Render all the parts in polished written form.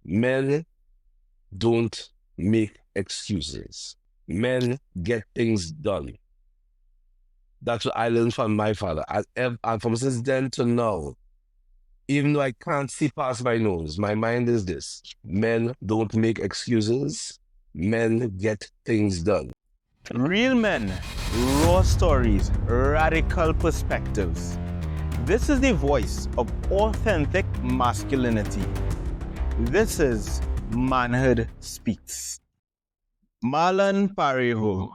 Men don't make excuses. Men get things done. That's what I learned from my father. And from since then to now, even though I can't see past my nose, my mind is this: men don't make excuses. Men get things done. Real men, raw stories, radical perspectives. This is the voice of authentic masculinity. This is Manhood Speaks. Marlon Parejo,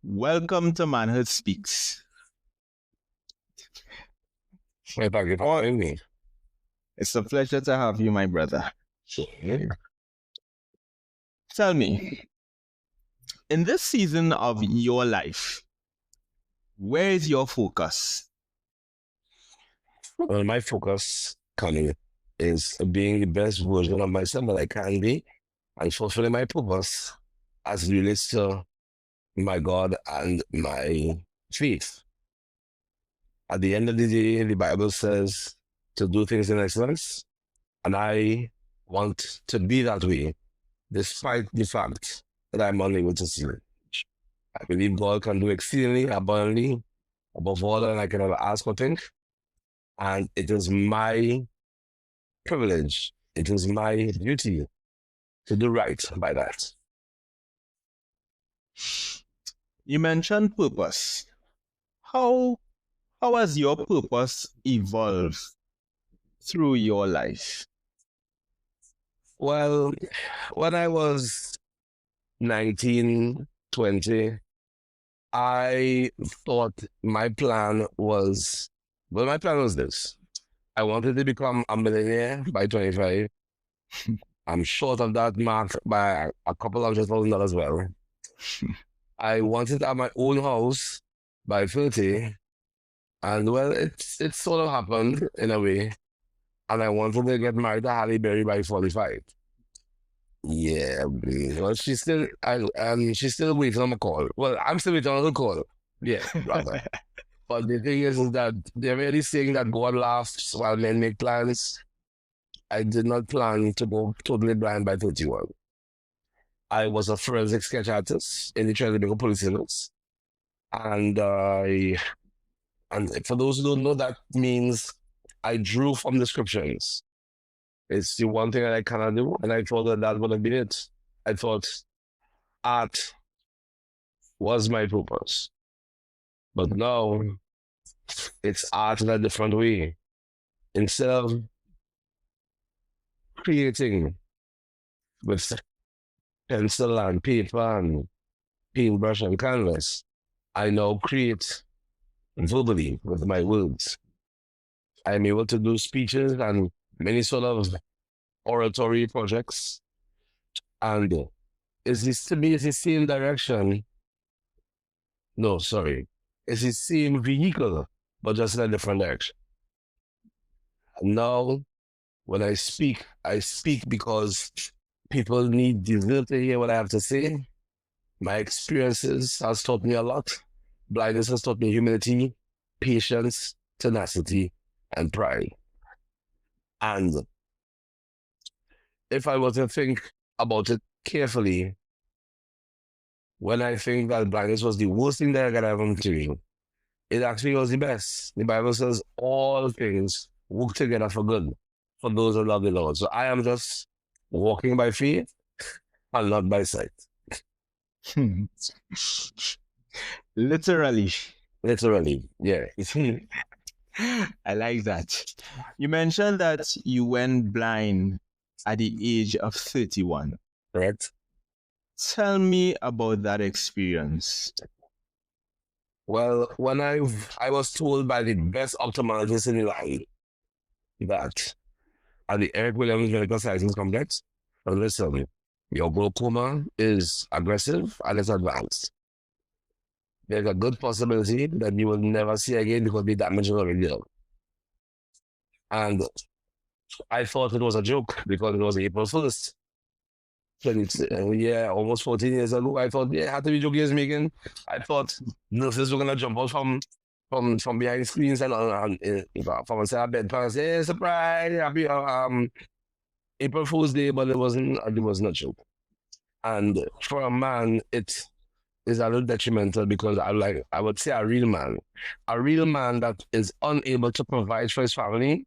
welcome to Manhood Speaks. Hey, thank you for having me. It's a pleasure to have you, my brother. Sure. Tell me, in this season of your life, where is your focus? Well, my focus, Connie, is being the best version of myself that I can be and fulfilling my purpose as it relates to my God and my faith. At the end of the day, the Bible says to do things in excellence, and I want to be that way, despite the fact that I'm unable to see it. I believe God can do exceedingly abundantly above all that I can ever ask or think, and it is my privilege, it is my duty to do right by that. You mentioned purpose. How has your purpose evolved through your life? Well, when I was 19, 20, I thought my plan was this. I wanted to become a millionaire by 25. I'm short of that mark by a couple of $100,000 as well. I wanted to have my own house by 30. And well, it sort of happened in a way. And I wanted to get married to Halle Berry by 45. Yeah, well, she's still waiting on a call. Well, I'm still waiting on the call. Yeah, rather. But the thing is that they're really saying that God laughs while men make plans. I did not plan to go totally blind by 31. I was a forensic sketch artist in the Trinidad Police Units. And for those who don't know, that means I drew from descriptions. It's the one thing that I cannot do, and I thought that would have been it. I thought art was my purpose. But now, it's art in a different way. Instead of creating with pencil and paper and paintbrush and canvas, I now create verbally with my words. I'm able to do speeches and many sort of oratory projects. And to me, it's the same direction. No, sorry. It's the same vehicle, but just in a different direction. And now, when I speak because people deserve to hear what I have to say. My experiences has taught me a lot. Blindness has taught me humility, patience, tenacity, and pride. And if I was to think about it carefully, when I think that blindness was the worst thing that I could ever do, it actually was the best. The Bible says all things work together for good for those who love the Lord. So I am just walking by faith and not by sight. Literally, yeah. I like that. You mentioned that you went blind at the age of 31. Correct. Tell me about that experience. Well, when I was told by the best ophthalmologist in the land that at the Eric Williams Medical Sciences Complex, listen, your glaucoma is aggressive and it's advanced. There's a good possibility that you will never see again because the damage is already done. And I thought it was a joke because it was April 1st. Yeah, almost 14 years ago. I thought, yeah, it had to be joke he was making. I thought nurses were gonna jump out from behind screens and from inside bed and say, hey, surprise, happy April Fool's Day, but it was not true. And for a man, it is a little detrimental because I would say a real man that is unable to provide for his family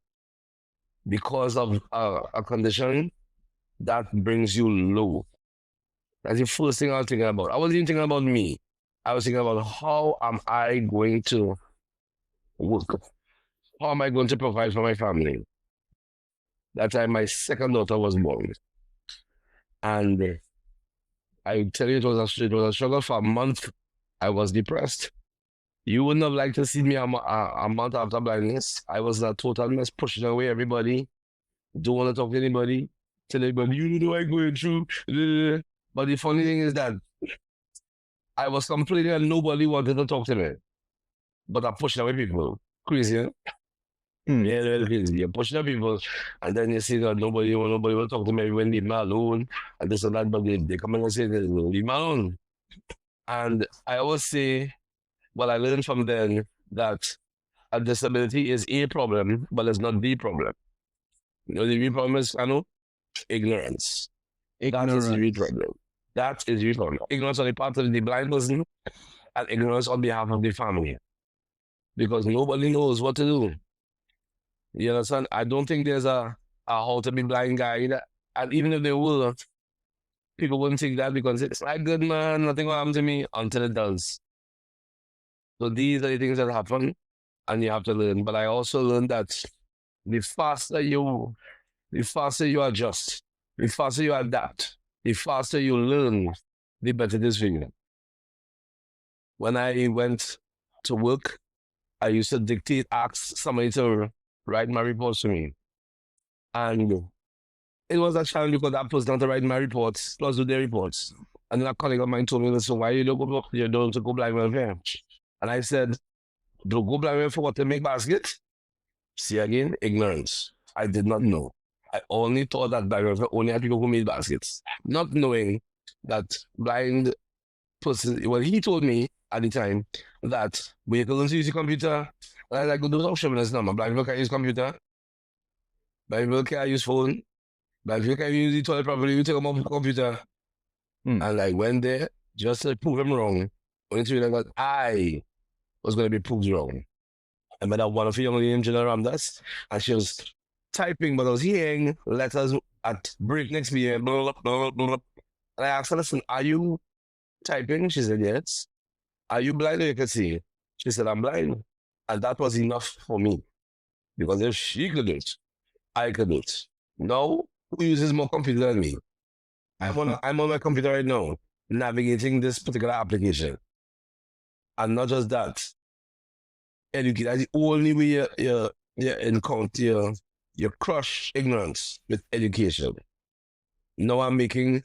because of a condition that brings you low. That's the first thing I was thinking about. I wasn't even thinking about me. I was thinking about how am I going to work? How am I going to provide for my family? That time my second daughter was born. And I tell you, it was a struggle for a month. I was depressed. You wouldn't have liked to see me a month after blindness. I was a total mess, pushing away everybody. Don't want to talk to anybody. Tell everybody, you know what I'm going through. But the funny thing is that I was complaining and nobody wanted to talk to me. But I'm pushing away people. Crazy, huh? Yeah, really crazy. You're pushing away people, and then you see that nobody will talk to me when leave me alone, and this and that, but they come in and say, leave me alone. And I always say, well, I learned from then that a disability is a problem, but it's not the problem. You know, the real problem is, ignorance. That is the real problem. That is the real problem. Ignorance on the part of the blind person and ignorance on behalf of the family. Because nobody knows what to do. You understand? I don't think there's a how to be blind guide. And even if there were, people wouldn't think that because it's like, good man, nothing will happen to me until it does. So these are the things that happen and you have to learn. But I also learned that the faster you adjust, the faster you adapt, the faster you learn, the better it is for you. When I went to work, I used to ask somebody to write my reports for me. And it was a challenge because that person had to write my reports, plus do their reports. And then a colleague of mine told me, listen, why you don't go blind welfare? And I said, do go blind welfare for what, to make baskets? See again, ignorance. I did not know. I only thought that blind welfare only had people who made baskets, not knowing that blind person, well, he told me at the time that when you can learn to use your computer, and I go, those options now. Blind people can use computer, blind people can use phone, blind people can use the toilet properly, you take them off the computer. And I went there just to prove him wrong. Only to realize that I was going to be proved wrong. I met a wonderful young lady named General Ramdas, and she was typing, but I was hearing letters at breakneck speed, blah, blah, blah, blah, blah. And I asked her, listen, are you typing? She said, yes. Are you blind or you can see? She said, I'm blind. And that was enough for me. Because if she could do it, I could do it. Now, who uses more computer than me? I'm on my computer right now, navigating this particular application. And not just that, educate. That's the only way you encounter you crush ignorance with education. Now I'm making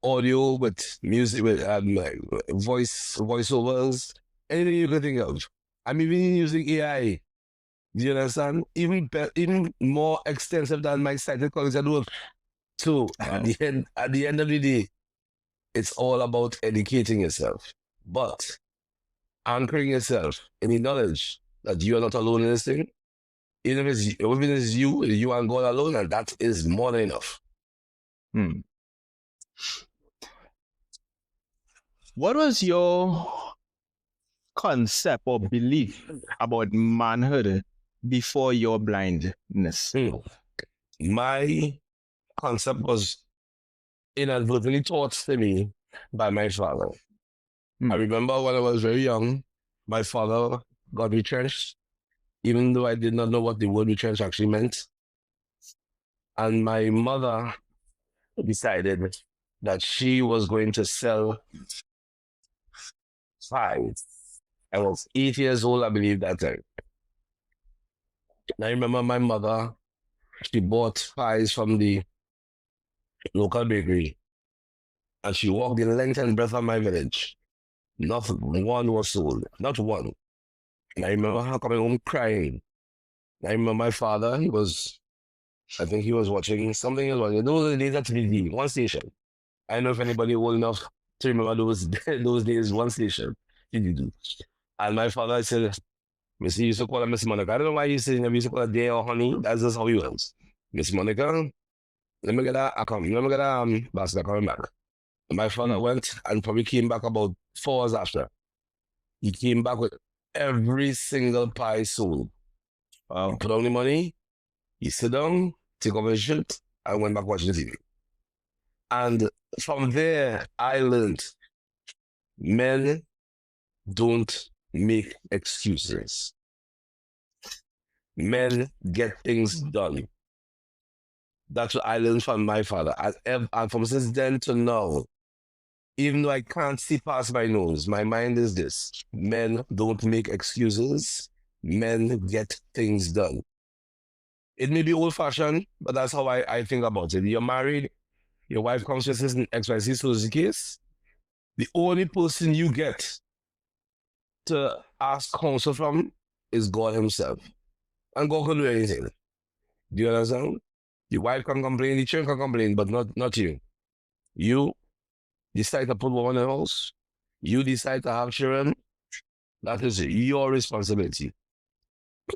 audio with music, with voiceovers, anything you can think of. I'm even using AI. Do you understand? Even more extensive than my sighted colleagues at work. So at the end of the day, it's all about educating yourself, but anchoring yourself in the knowledge that you are not alone in this thing. Even if it's you and God alone, and that is more than enough. What was your concept or belief about manhood before your blindness? My concept was inadvertently taught to me by my father. I remember when I was very young, my father got retrenched, even though I did not know what the word retrenched actually meant. And my mother decided that she was going to sell pies. I was 8 years old, I believe, that time. And I remember my mother, she bought pies from the local bakery. And she walked the length and breadth of my village. Not one was sold, not one. And I remember her coming home crying. I remember my father, I think he was watching something else. Those are the days at TV, one station. I don't know if anybody old enough to remember those days, one station. And my father said, Missy used to call her Miss Monica. I don't know why he said he used to call her Day or Honey. That's just how he was. Miss Monica, let me get a basket coming back. My father went and probably came back about 4 hours after. He came back with every single pie sold. Wow. He put on the money, he sit down, take off his shirt, and went back watching the TV. And from there, I learned men don't make excuses. Men get things done. That's what I learned from my father. And from since then to now, even though I can't see past my nose, my mind is this: men don't make excuses. Men get things done. It may be old-fashioned, but that's how I think about it. You're married, your wife comes with this XYZ, so is the case. The only person you get to ask counsel from is God himself. And God can do anything. Do you understand? Your wife can complain, the children can complain, but not you. You decide to put woman in the house. You decide to have children. That is your responsibility.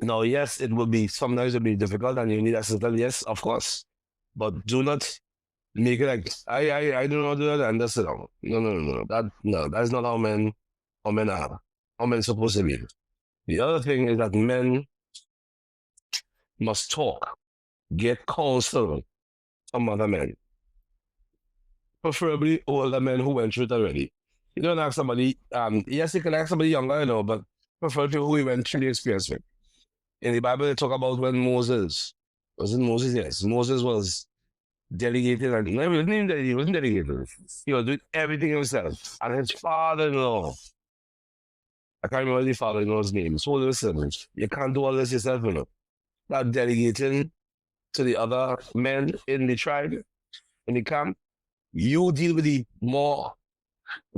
Now, yes, it will be, sometimes it will be difficult and you need assistance. Yes, of course. But do not make it like, I do not do that and that's it. No. That's not how men are. How men supposed to be. The other thing is that men must talk, get counsel from other men. Preferably older men who went through it already. You don't ask somebody, yes, you can ask somebody younger, but preferably people who went through the experience with. In the Bible, they talk about when Moses, was it Moses? Yes. Moses was delegated, and no, he wasn't delegated. He was doing everything himself. And his father-in-law, I can't remember the father-in-law's name. So listen, you can't do all this yourself, Not delegating to the other men in the tribe, in the camp. You deal with the more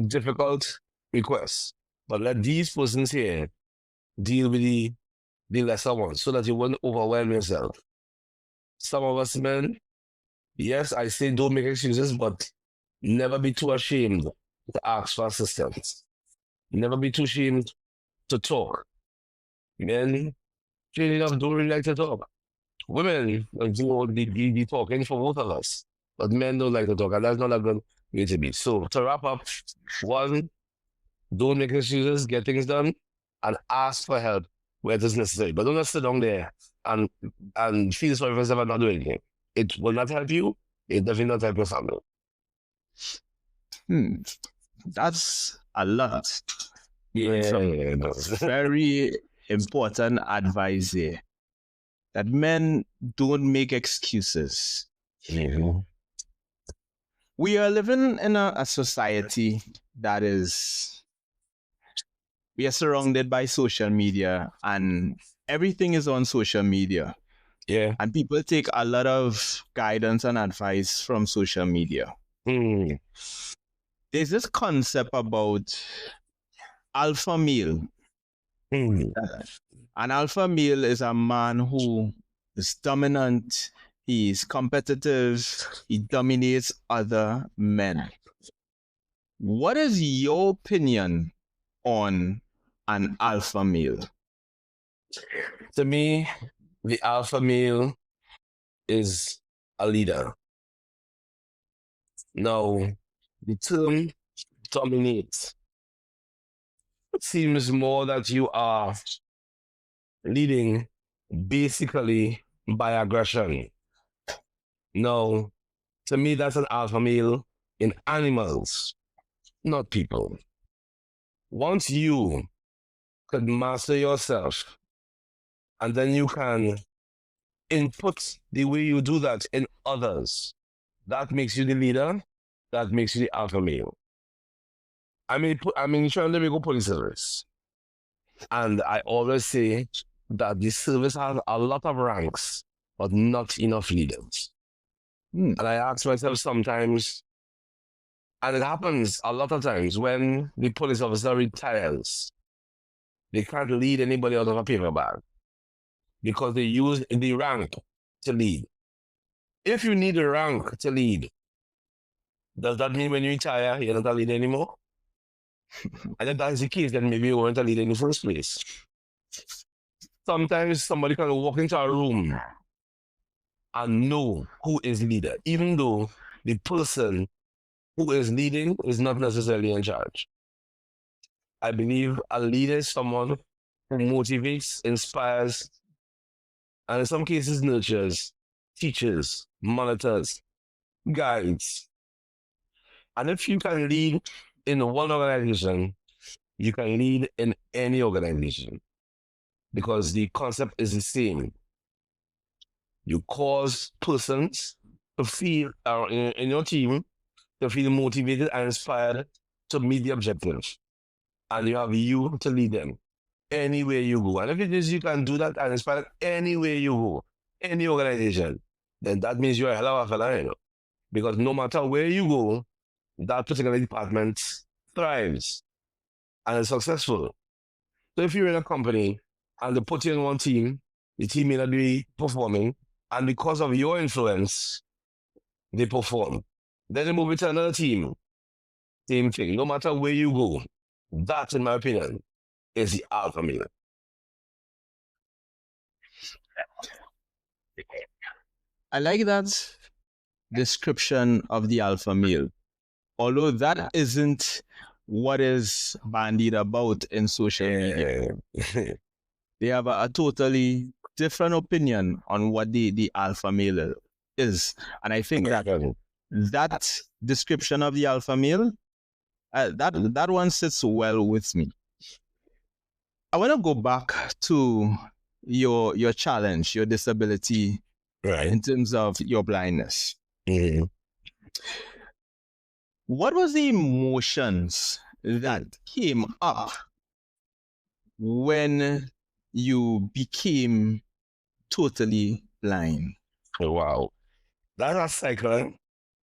difficult requests, but let these persons here deal with the lesser ones so that you won't overwhelm yourself. Some of us men, yes, I say don't make excuses, but never be too ashamed to ask for assistance. Never be too ashamed to talk. Men, straight enough, don't really like to talk. Women do all the talking for both of us, but men don't like to talk, and that's not a good way to be. So, to wrap up, one, don't make excuses, get things done, and ask for help where it is necessary. But don't just sit down there and feel sorry for yourself and not do anything. It will not help you. It definitely not help your family. That's a lot. Yeah, Very important advice here. That men don't make excuses. Mm-hmm. We are living in a society that is, we are surrounded by social media and everything is on social media. Yeah. And people take a lot of guidance and advice from social media. Mm. There's this concept about alpha male. Mm. An alpha male is a man who is dominant, he's competitive, he dominates other men. What is your opinion on an alpha male? To me, the alpha male is a leader. Now, the term dominates. It seems more that you are leading basically by aggression. No, to me, that's an alpha male in animals, not people. Once you could master yourself, and then you can input the way you do that in others, that makes you the leader, that makes you the alpha male. Trying to make a police service. And I always say that the service has a lot of ranks, but not enough leaders. And I ask myself sometimes, and it happens a lot of times when the police officer retires, they can't lead anybody out of a paper bag because they use the rank to lead. If you need a rank to lead, does that mean when you retire, you're not a leader anymore? And if that is the case, then maybe you weren't a leader in the first place. Sometimes somebody can walk into a room and know who is leader, even though the person who is leading is not necessarily in charge. I believe a leader is someone who motivates, inspires, and in some cases nurtures, teaches, monitors, guides. And if you can lead in one organization, you can lead in any organization because the concept is the same. You cause persons to feel, in your team, to feel motivated and inspired to meet the objective. And you have you to lead them anywhere you go. And if it is you can do that and inspire anywhere you go, any organization, then that means you're a hell of a fella, you know. Because no matter where you go, that particular department thrives and is successful. So if you're in a company and they put you in one team, the team may not be performing, and because of your influence, they perform. Then they move it to another team. Same thing. No matter where you go, that, in my opinion, is the alpha male. I like that description of the alpha male, although that isn't what is bandied about in social media. They have a totally different opinion on what the alpha male is. And I think that description of the alpha male, that one sits well with me. I want to go back to your challenge, your disability, Right. in terms of your blindness. Mhm. What was the emotions that came up when you became totally blind? Wow. That's a cycle.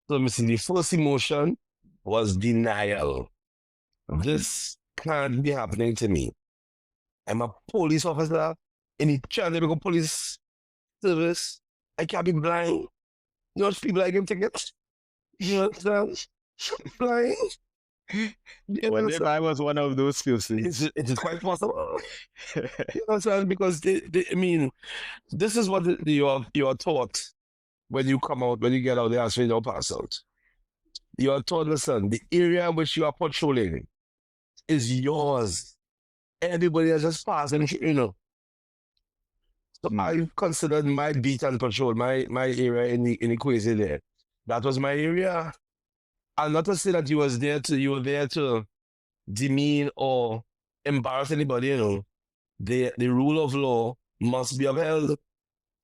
So, the first emotion was denial. This can't be happening to me. I'm a police officer in the Chandler police service. I can't be blind. You know, people I give tickets. You understand? Blind. You What if I was one of those persons? It is quite possible. You understand? Because I mean, this is what you're taught when you come out, when you get out there and say no pass out. You are taught, listen, the area which you are patrolling is yours. Everybody is just passing, you know. So I considered my beat and patrol, my area in the Quasi there. That was my area. And not to say that you were there to demean or embarrass anybody, you know. The rule of law must be upheld.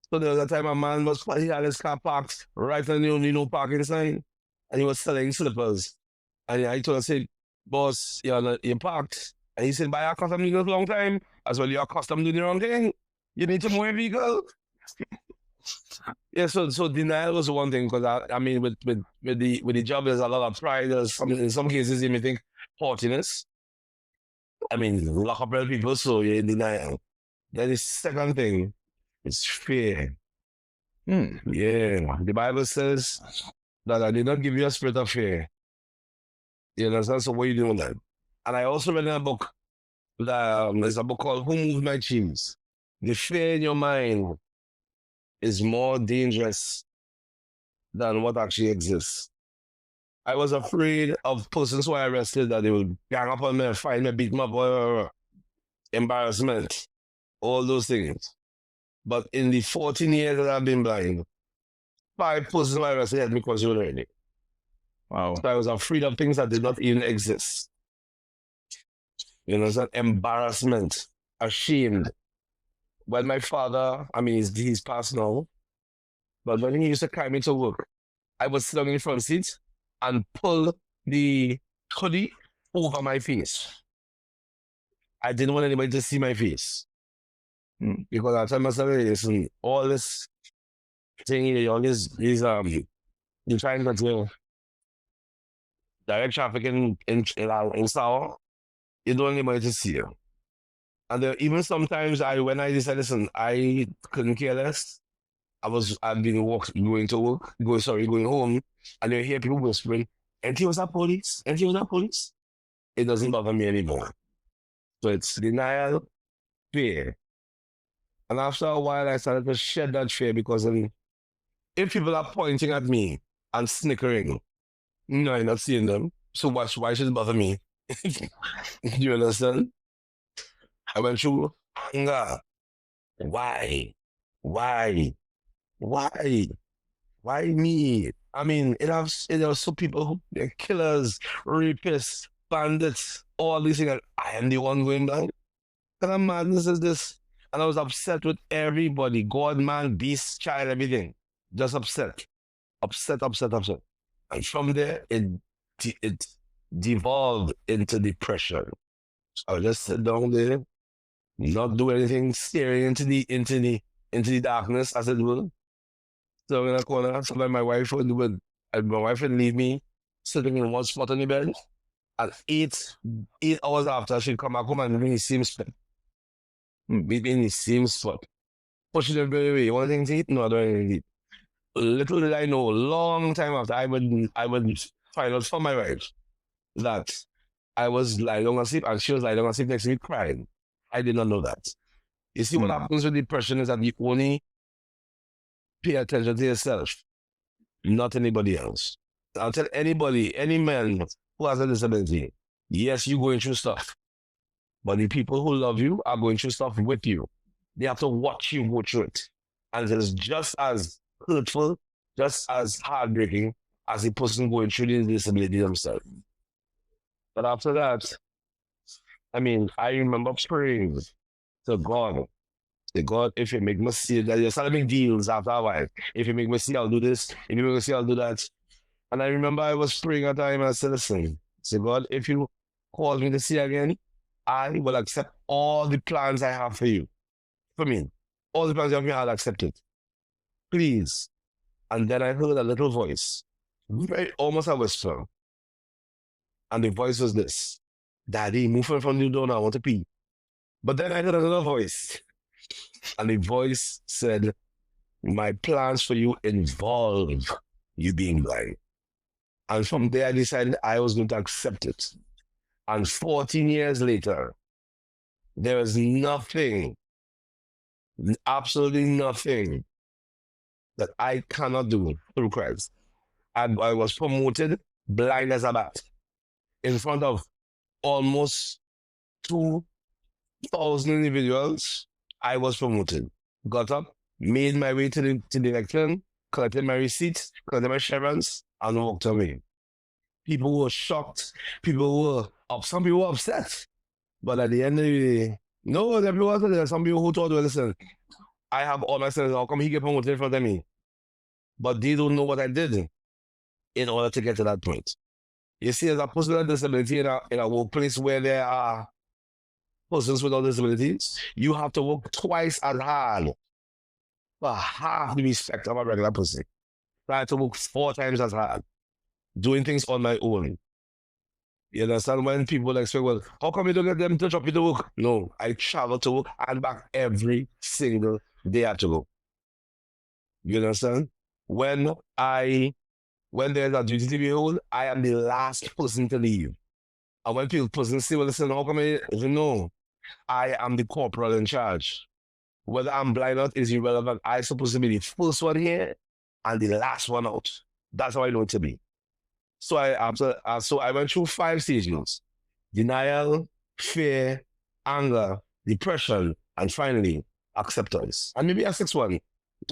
So there was a time a man he had his car parked right on the only no parking sign, and he was selling slippers. And I told him, I said, boss, you're parked. And he said, by our custom legal for a long time, as well you're accustomed to doing the wrong thing. You need to move your vehicle. Yeah, so denial was one thing, because I mean with the job there's a lot of pride. In some cases you may think haughtiness. I mean, lock up real people, so you're in denial. Then the second thing is fear. Yeah, the Bible says that I did not give you a spirit of fear. You understand? So what are you doing then? And I also read in a book, there's a book called Who Moved My Cheese? The fear in your mind is more dangerous than what actually exists. I was afraid of persons who I arrested that they would gang up on me, find me, beat me up, embarrassment, all those things. But in the 14 years that I've been blind, 5 persons who I arrested had me considered already. Wow. So I was afraid of things that did not even exist. You know, that embarrassment, ashamed. When my father, I mean, he's passed now, but when he used to carry me to work, I would sit on the front seat and pull the hoodie over my face. I didn't want anybody to see my face. Because I told myself, listen, all this thing here, all this, you're trying to do direct traffic in Sour, you don't want anybody to see you. And even sometimes when I decided, listen, I couldn't care less. I've been going home, and you hear people whispering, and he was a police, and he was a police. It doesn't bother me anymore. So it's denial, fear. And after a while, I started to shed that fear because if people are pointing at me and snickering, no, I'm not seeing them. So why should it bother me? Do you understand? I went through hunger. Why? Why? Why? Why me? I mean, it has some people who they're killers, rapists, bandits, all these things. I am the one going down. What kind of madness is this? And I was upset with everybody, God, man, beast, child, everything. Just upset. Upset, upset, upset. And from there, it devolved into depression. I would just sit down there, not do anything, staring into the darkness, as it were. So in a corner, sometimes my wife would leave me sitting in one spot on the bed. And 8 hours after, she'd come back home and meet me in the same spot. Meet me in the same spot. Pushing everybody away. You want anything to eat? No, I don't want anything to eat. Little did I know, long time after, I would find out from my wife that I was lying down asleep and she was lying down asleep next to me crying. I did not know that. You see, what happens with depression is that you only pay attention to yourself, not anybody else. I'll tell anybody, any man who has a disability, yes, you're going through stuff, but the people who love you are going through stuff with you. They have to watch you go through it. And it is just as hurtful, just as heartbreaking as the person going through the disability themselves. But after that, I mean, I remember praying to God. Say, God, if you make me see that, you start making deals after a while. If you make me see, I'll do this. If you make me see, I'll do that. And I remember I was praying at the time and I said, listen, say, God, if you call me to see again, I will accept all the plans I have for you. For me, all the plans you have for me, I'll accept it. Please. And then I heard a little voice, very almost a whisper. And the voice was this: Daddy, move from the door now, I want to pee. But then I heard another voice. And the voice said, my plans for you involve you being blind. And from there, I decided I was going to accept it. And 14 years later, there is nothing, absolutely nothing that I cannot do through Christ. And I was promoted blind as a bat in front of almost 2,000 individuals. I was promoted. Got up, made my way to the lectern, collected my receipts, collected my chevrons, and walked away. People were shocked. People were some people were upset. But at the end of the day, no, there were some people who thought, well, listen, I have all my sons, how come he get promoted in front of me? But they don't know what I did in order to get to that point. You see, as a person with disability in a workplace where there are persons without disabilities, you have to work twice as hard for half the respect of a regular person. I have to work 4 times as hard, doing things on my own. You understand? When people expect, well, how come you don't get them to drop you to work? No, I travel to work and back every single day I have to go. You understand? When there's a duty to be held, I am the last person to leave. And when people say, well, listen, how come you know? I am the corporal in charge. Whether I'm blind or not is irrelevant. I'm supposed to be the first one here and the last one out. That's how I know it to be. So I went through 5 stages: denial, fear, anger, depression, and finally acceptance. And maybe a 6th one,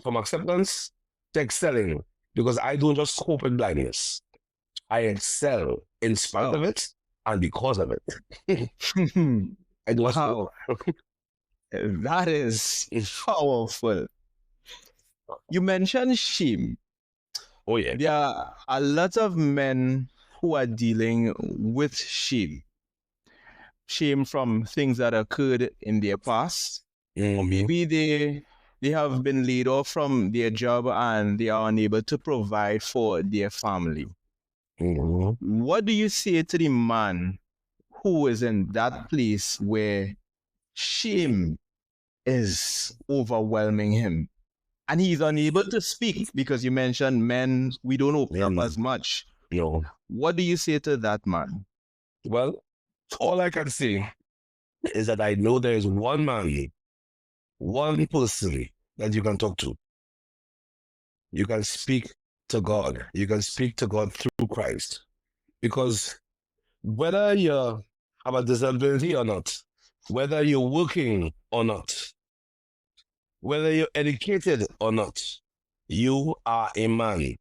from acceptance to excelling, because I don't just cope with blindness. I excel in spite of it and because of it. I do. Wow. That is powerful. You mentioned shame. Oh, yeah. There are a lot of men who are dealing with shame. Shame from things that occurred in their past. Maybe they have been laid off from their job and they are unable to provide for their family. What do you say to the man who is in that place where shame is overwhelming him and he's unable to speak? Because you mentioned men, we don't open up as much. No. What do you say to that man? Well, all I can say is that I know there is one man, one person that you can talk to. you can speak to God. You can speak to God through Christ. Because whether you have a disability or not, whether you're working or not, whether you're educated or not, you are a man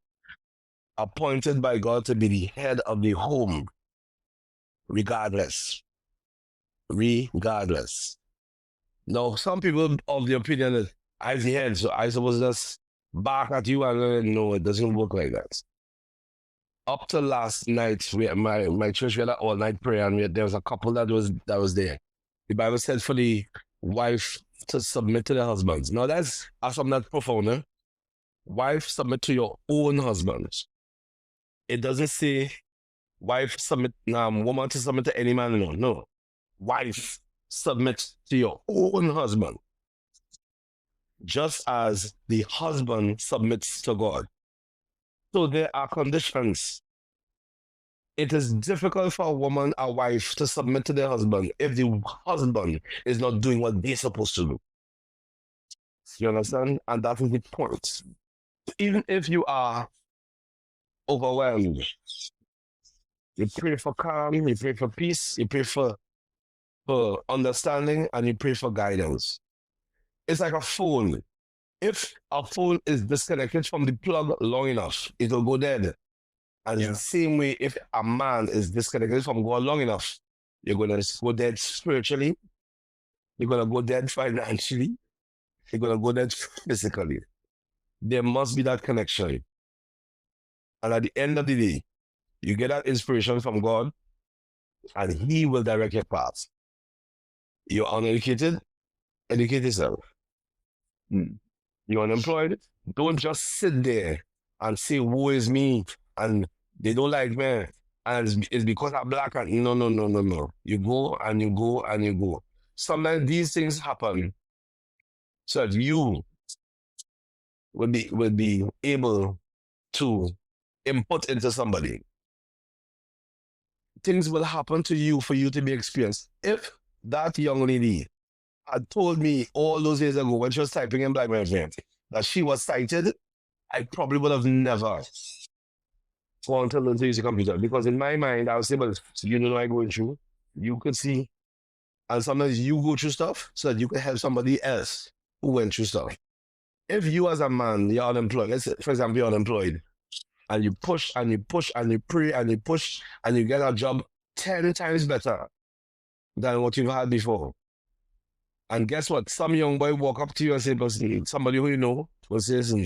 appointed by God to be the head of the home, regardless. Regardless. Now, some people of the opinion that I'm the head, so I suppose just back at you and no, it doesn't work like that. Up to last night, my church, we had an all-night prayer, and there was a couple that was there. The Bible said for the wife to submit to the husbands. Now that's something that's profound. Eh? Wife, submit to your own husbands. It doesn't say wife submit, woman to submit to any man. No. Wife, submit to your own husband. Just as the husband submits to God. So there are conditions. It is difficult for a woman, a wife, to submit to their husband if the husband is not doing what they're supposed to do. You understand? And that is the point. Even if you are overwhelmed, you pray for calm, you pray for peace, you pray for understanding, and you pray for guidance. It's like a phone. If a phone is disconnected from the plug long enough, it will go dead. And in the same way, if a man is disconnected from God long enough, you're going to go dead spiritually, you're going to go dead financially, you're going to go dead physically. There must be that connection. And at the end of the day, you get that inspiration from God, and He will direct your path. You're uneducated, educate yourself. You're unemployed, don't just sit there and say, woe is me, and they don't like me, and it's because I'm black. And no. You go and you go and you go. Sometimes these things happen so that you will be able to input into somebody. Things will happen to you for you to be experienced. If that young lady had told me all those years ago when she was typing in Black Man that she was sighted, I probably would have never gone to learn to use a computer, because in my mind, I was saying, well, you know what I'm going through, you could see, and sometimes you go through stuff so that you can help somebody else who went through stuff. If you as a man, you're unemployed, let's say, for example, you're unemployed, and you push and you push and you pray and you push and you get a job 10 times better than what you've had before. And guess what? Some young boy walk up to you and say, somebody who you know will say, listen,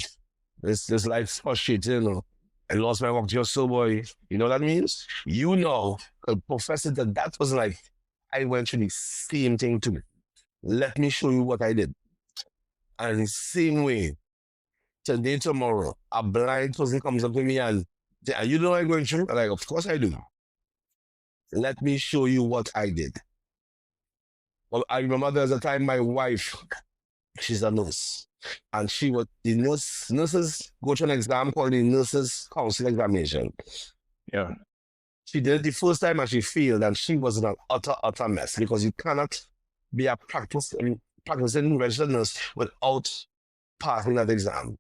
this life's frustrating, you know. I lost my work just so, boy. You know what that means? You know, Professor, that was like, I went through the same thing too. Let me show you what I did. And the same way, today, tomorrow, a blind person comes up to me and says, you know what I'm going through? I'm like, of course I do. Let me show you what I did. Well, I remember there was a time my wife, she's a nurse, and the nurses go to an exam called the nurses counseling examination. Yeah. She did it the first time and she failed, and she was in an utter mess, because you cannot be a practicing registered nurse without passing that exam.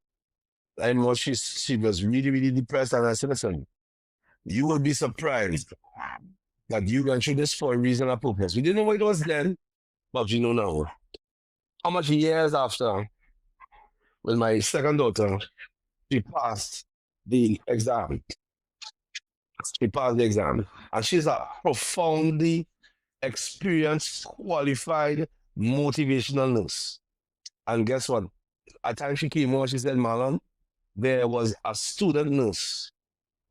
I know she was really, really depressed, and I said, listen, you will be surprised that you went through this for a reason or purpose. We didn't know what it was then, but you know now. How much years after, with my second daughter, she passed the exam. She passed the exam. And she's a profoundly experienced, qualified, motivational nurse. And guess what? At the time she came over, she said, Marlon, there was a student nurse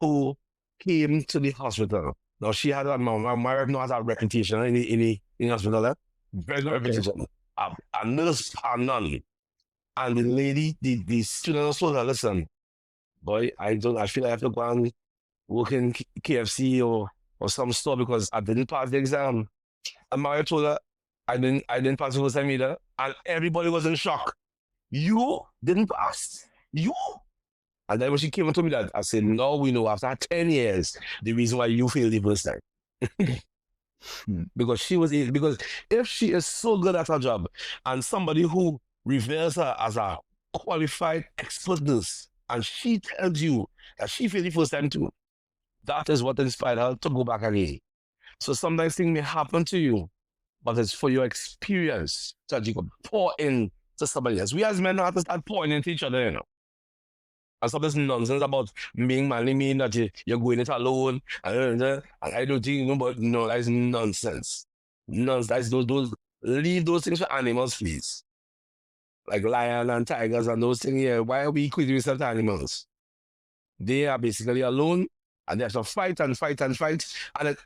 who came to the hospital. Now, she had my wife now has a reputation in the hospital. Very good reputation. A nurse panel. And the lady, the student nurse told her, listen, boy, I feel I have to go and work in KFC or some store because I didn't pass the exam. And Mario told her, I didn't pass the first time either. And everybody was in shock. You didn't pass? You? And then when she came and told me that, I said, no, we know after 10 years, the reason why you failed the first time. Because if she is so good at her job, and somebody who reveres her as a qualified expert nurse and she tells you that she feels the first time too, that is what inspired her to go back again. So sometimes things may happen to you, but it's for your experience that you can pour in to somebody else. We as men have to start pouring into each other, you know. And stop this nonsense about being manly mean that you're going it alone. And I don't think, but no, that's nonsense. Nonsense. That's leave those things for animals, please. Like lion and tigers and those things here. Why are we equating with animals? They are basically alone and they have to fight and fight and fight. And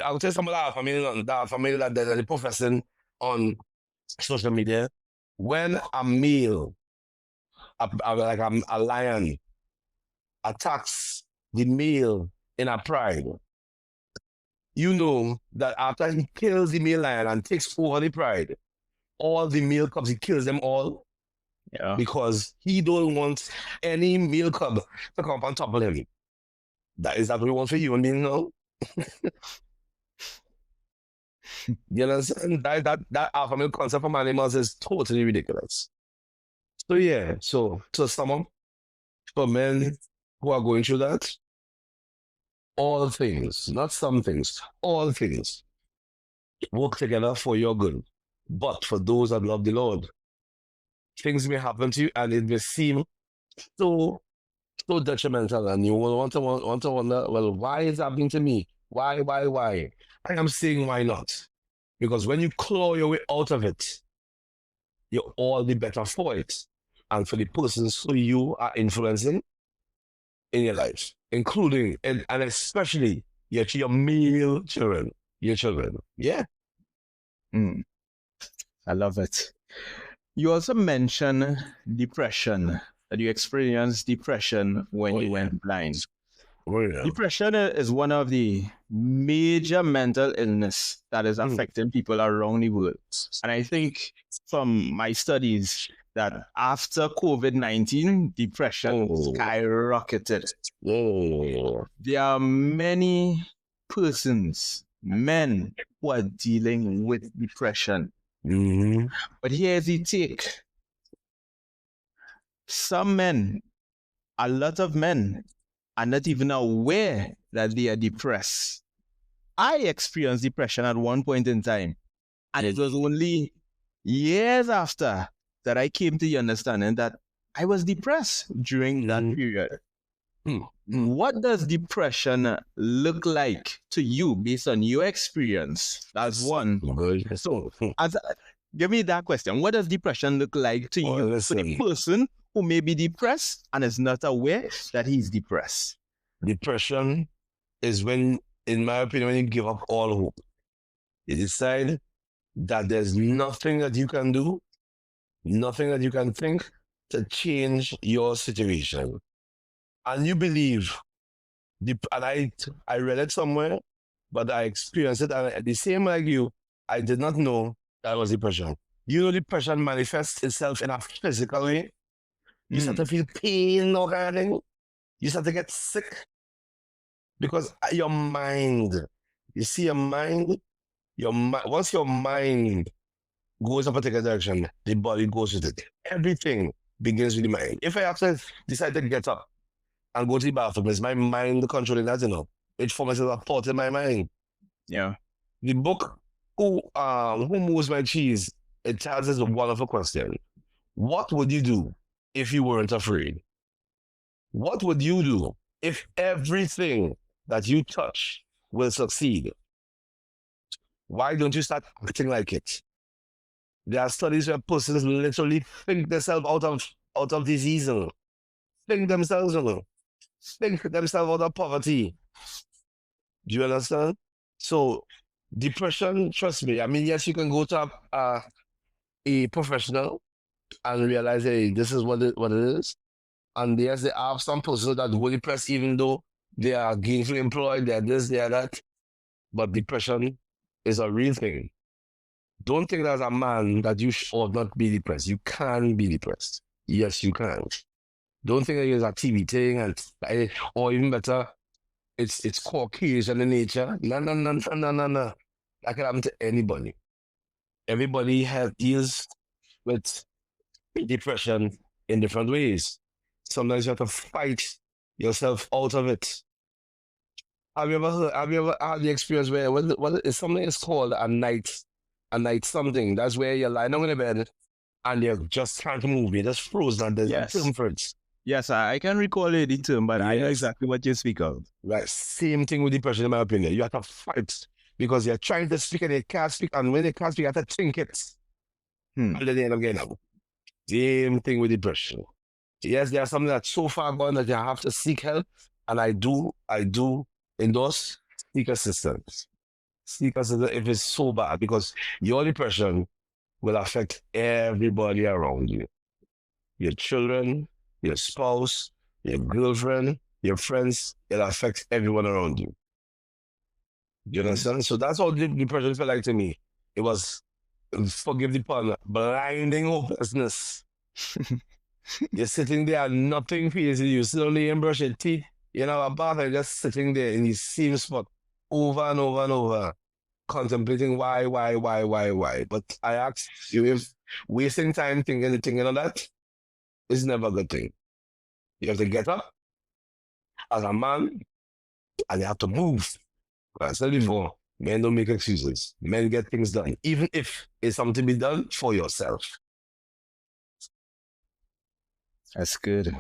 I'll tell some of that family that they're professing on social media. When a male, like a lion, attacks the male in a pride, you know that after he kills the male lion and takes over the pride, all the male cubs, he kills them all. Yeah. Because he don't want any male cub to come up on top of him. Is that what he wants for human beings now? You understand? That alpha male concept from animals is totally ridiculous. So yeah, so to sum up, for men who are going through that, all things, not some things, all things work together for your good. But for those that love the Lord, things may happen to you and it may seem so detrimental, and you will want to wonder, well, why is that happening to me? Why? I am saying why not? Because when you claw your way out of it, you're all the better for it. And for the persons who you are influencing in your life, including and especially your male children, your children. Yeah. I love it. You also mentioned depression, that you experienced depression when you went blind. Depression is one of the major mental illness that is affecting people around the world. And I think from my studies that after COVID-19, depression skyrocketed. There are many persons, men, who are dealing with depression. But here's the take. Some men, a lot of men, are not even aware that they are depressed. I experienced depression at one point in time, and it was only years after that I came to the understanding that I was depressed during that period. What does depression look like to you based on your experience? That's one. So, give me that question. What does depression look like to you, to the person who may be depressed and is not aware that he's depressed? Depression is when, in my opinion, when you give up all hope. You decide that there's nothing that you can do, nothing that you can think to change your situation. And you believe, and I read it somewhere, but I experienced it, and the same like you, I did not know that was depression. You know, depression manifests itself in a physical way. You start to feel pain or kind of thing. You start to get sick. Because your mind, you see your mind, once your mind goes a particular direction, the body goes with it. Everything begins with the mind. If I actually decide to get up and go to the bathroom, it's my mind controlling that, you know. It forms a thought in my mind. Yeah. The book, Who Moves My Cheese, it tells us a wonderful question. What would you do if you weren't afraid? What would you do if everything that you touch will succeed? Why don't you start acting like it? There are studies where persons literally think themselves out of disease, think themselves out of poverty. Do you understand? So depression, trust me, I mean, yes, you can go to a professional and realize, hey, this is what it is. And yes, there are some persons that go depressed even though they are gainfully employed, they're this, they're that. But depression is a real thing. Don't think that as a man that you should not be depressed. You can be depressed. Yes, you can. Don't think that it's a TV thing, or even better, it's Caucasian in nature. No. That can happen to anybody. Everybody deals with depression in different ways. Sometimes you have to fight yourself out of it. Have you ever had the experience where what is something is called a night something? That's where you're lying down in the bed and you just can't move. You're just frozen and there's a Yes. term for it. Yes, I can recall the term, but I know Yes. exactly what you speak of. Right. Same thing with depression, in my opinion. You have to fight because you're trying to speak and you can't speak. And when you can't speak, you have to think it. Hmm. And then you end up getting out. Same thing with depression. Yes, there's something that's so far gone that you have to seek help. And I do endorse seek assistance. Seek assistance if it's so bad because your depression will affect everybody around you. Your children, your spouse, your girlfriend, your friends, it'll affect everyone around you. You understand? So that's how depression felt like to me. It was, forgive the pun, blinding hopelessness. You're sitting there and nothing feels you. You sit only and brush your teeth. You know, a bath and just sitting there in the same spot over and over and over, contemplating why. But I ask you if wasting time thinking of that is never a good thing. You have to get up as a man and you have to move. I said before, men don't make excuses. Men get things done, even if it's something to be done for yourself. That's good.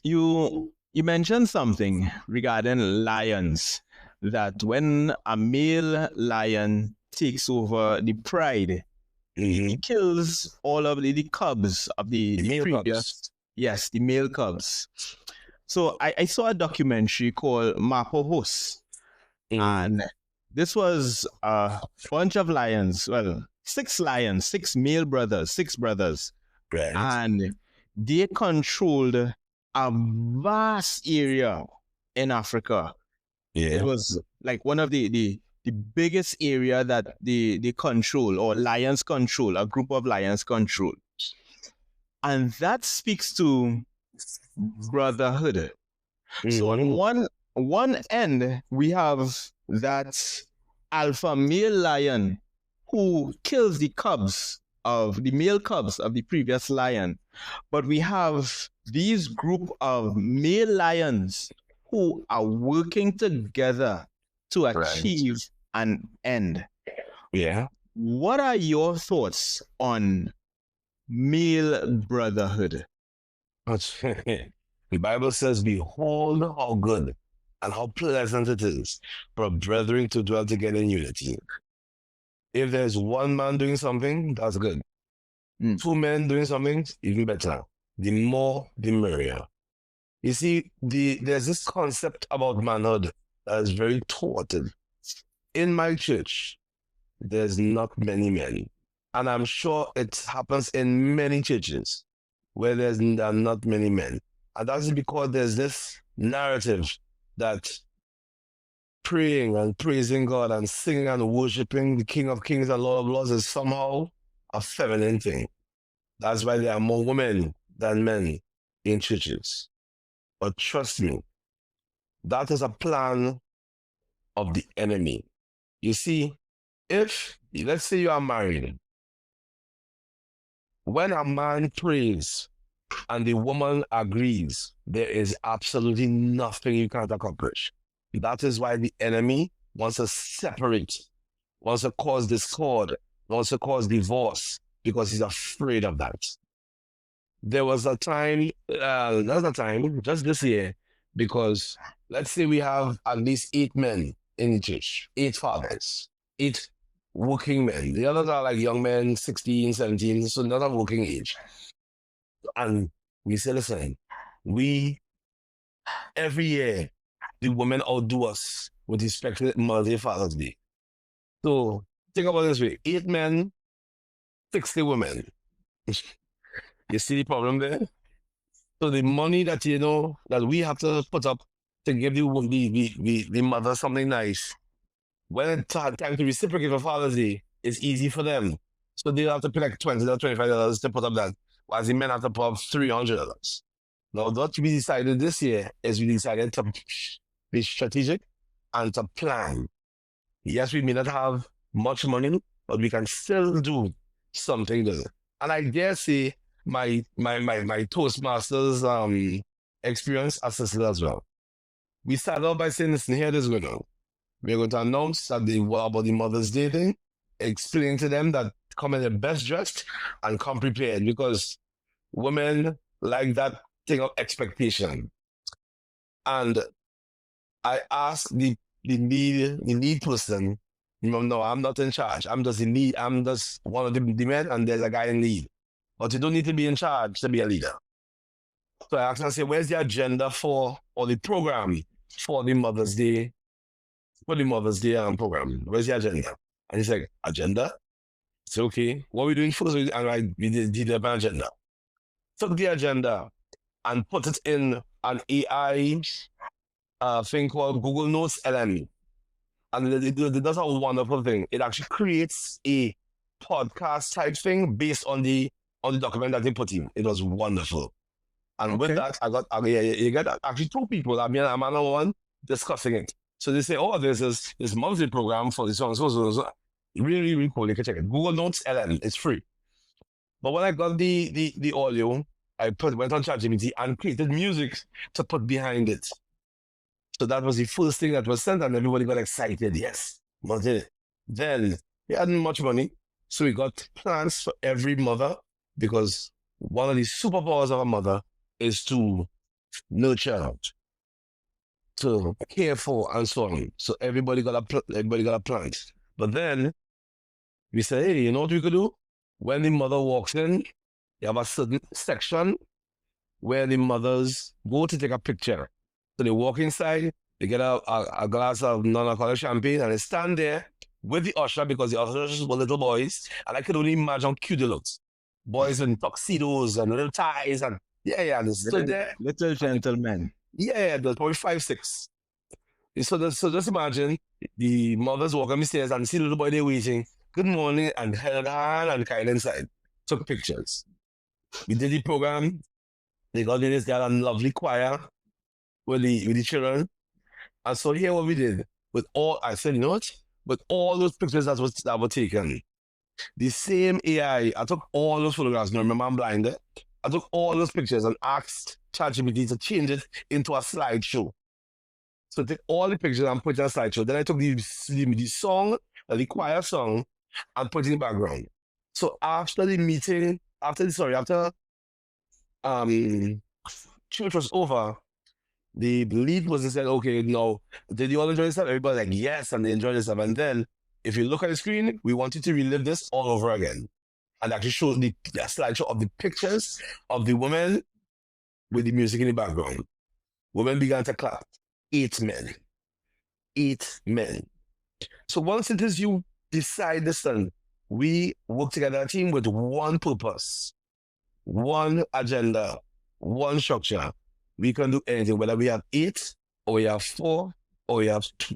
You mentioned something regarding lions, that when a male lion takes over the pride, he kills all of the cubs of the male previous. cubs. Yes, the male cubs. So I saw a documentary called Marlon, and this was a bunch of lions. Well, six lions, six brothers. Right. And they controlled a vast area in Africa. Yeah. It was like one of the biggest area that they control, or lions control, a group of lions control. And that speaks to brotherhood. So on one end, we have that alpha male lion who kills the male cubs of the previous lion. But we have these group of male lions who are working together to achieve an end. Yeah. What are your thoughts on male brotherhood? The Bible says, behold how good and how pleasant it is for brethren to dwell together in unity. If there's one man doing something, that's good. Two men doing something, even better. The more, the merrier. You see, there's this concept about manhood that is very thwarted. In my church, there's not many men. And I'm sure it happens in many churches where there are not many men. And that's because there's this narrative that praying and praising God and singing and worshiping the King of Kings and Lord of Lords is somehow a feminine thing. That's why there are more women than men in churches. But trust me, that is a plan of the enemy. You see, if, let's say you are married, when a man prays and the woman agrees, there is absolutely nothing you can't accomplish. That is why the enemy wants to separate, wants to cause discord, wants to cause divorce, because he's afraid of that. There was a time, just this year, because let's say we have at least 8 men in the church, 8 fathers, 8 working men. The others are like young men, 16, 17, so not of working age. And we say, listen, every year, the women outdo us with respect to Mother's Father's Day. So think about it this way, 8 men, 60 women. You see the problem there? So the money that, that we have to put up to give the mother something nice, when it's time to reciprocate for Father's Day, it's easy for them. So they'll have to pay like $20, $25 to put up that, while the men have to put up $300. Now, what we decided this year is we decided to be strategic and to plan. Yes, we may not have much money, but we can still do something good. And I dare say, my Toastmasters experience assisted as well. We started off by saying, listen, here this is going on. We're going to announce that what about the Mother's Day thing, explain to them that come in their best dressed and come prepared, because women like that thing of expectation. And I asked the lead person, no, I'm not in charge. I'm just the lead. I'm just one of the men, and there's a guy in lead. But you don't need to be in charge to be a leader. So I asked him, I said, where's the agenda for, or the program for the Mother's Day, program? Where's the agenda? And he's like, agenda? It's okay. What are we doing first? And we did an agenda. Took the agenda and put it in an AI thing called Google Notes LM. And it does a wonderful thing. It actually creates a podcast type thing based on the document that they put in. It was wonderful. And with that, you get actually two people. I mean, I'm another one discussing it. So they say, oh, there's this monthly program for this one. So. Really, really cool. You can check it. Google Notes LM. It's free. But when I got the audio, I went on ChatGPT and created music to put behind it. So that was the first thing that was sent, and everybody got excited. Yes, wanted it. Then we hadn't much money, so we got plans for every mother, because one of the superpowers of a mother is to nurture, to care for, and so on. So everybody got a plant. But then we said, hey, you know what we could do? When the mother walks in, you have a certain section where the mothers go to take a picture. So they walk inside, they get a glass of non-alcoholic champagne, and they stand there with the usher, because the ushers were little boys, and I could only imagine how cute they looked. Boys in tuxedos and little ties, and they stood there. Little gentlemen. Yeah, they're probably 5, 6. So just imagine the mothers walk up the stairs and see the little boy there waiting. Good morning, and held hand and kind inside. Took pictures. We did the program. They got in this guy a lovely choir with the children. And so here what we did with all, I said, you know what? With all those pictures that were taken, the same AI, I took all those photographs. Now remember, I'm blinded. I took all those pictures and asked ChatGPT to change it into a slideshow. So I take all the pictures and put it in a slideshow. Then I took the song, the choir song, and put it in the background. So after the meeting, after church was over, the lead person said, okay, now, did you all enjoy yourself? Everybody like, yes, and they enjoyed themselves. And then, if you look at the screen, we want you to relive this all over again. And actually show the slideshow of the pictures of the women with the music in the background. Women began to clap. 8 men. 8 men. So once it is you decide this, then we work together as a team with one purpose, one agenda, one structure. We can do anything, whether we have 8, or we have 4, or we have 2.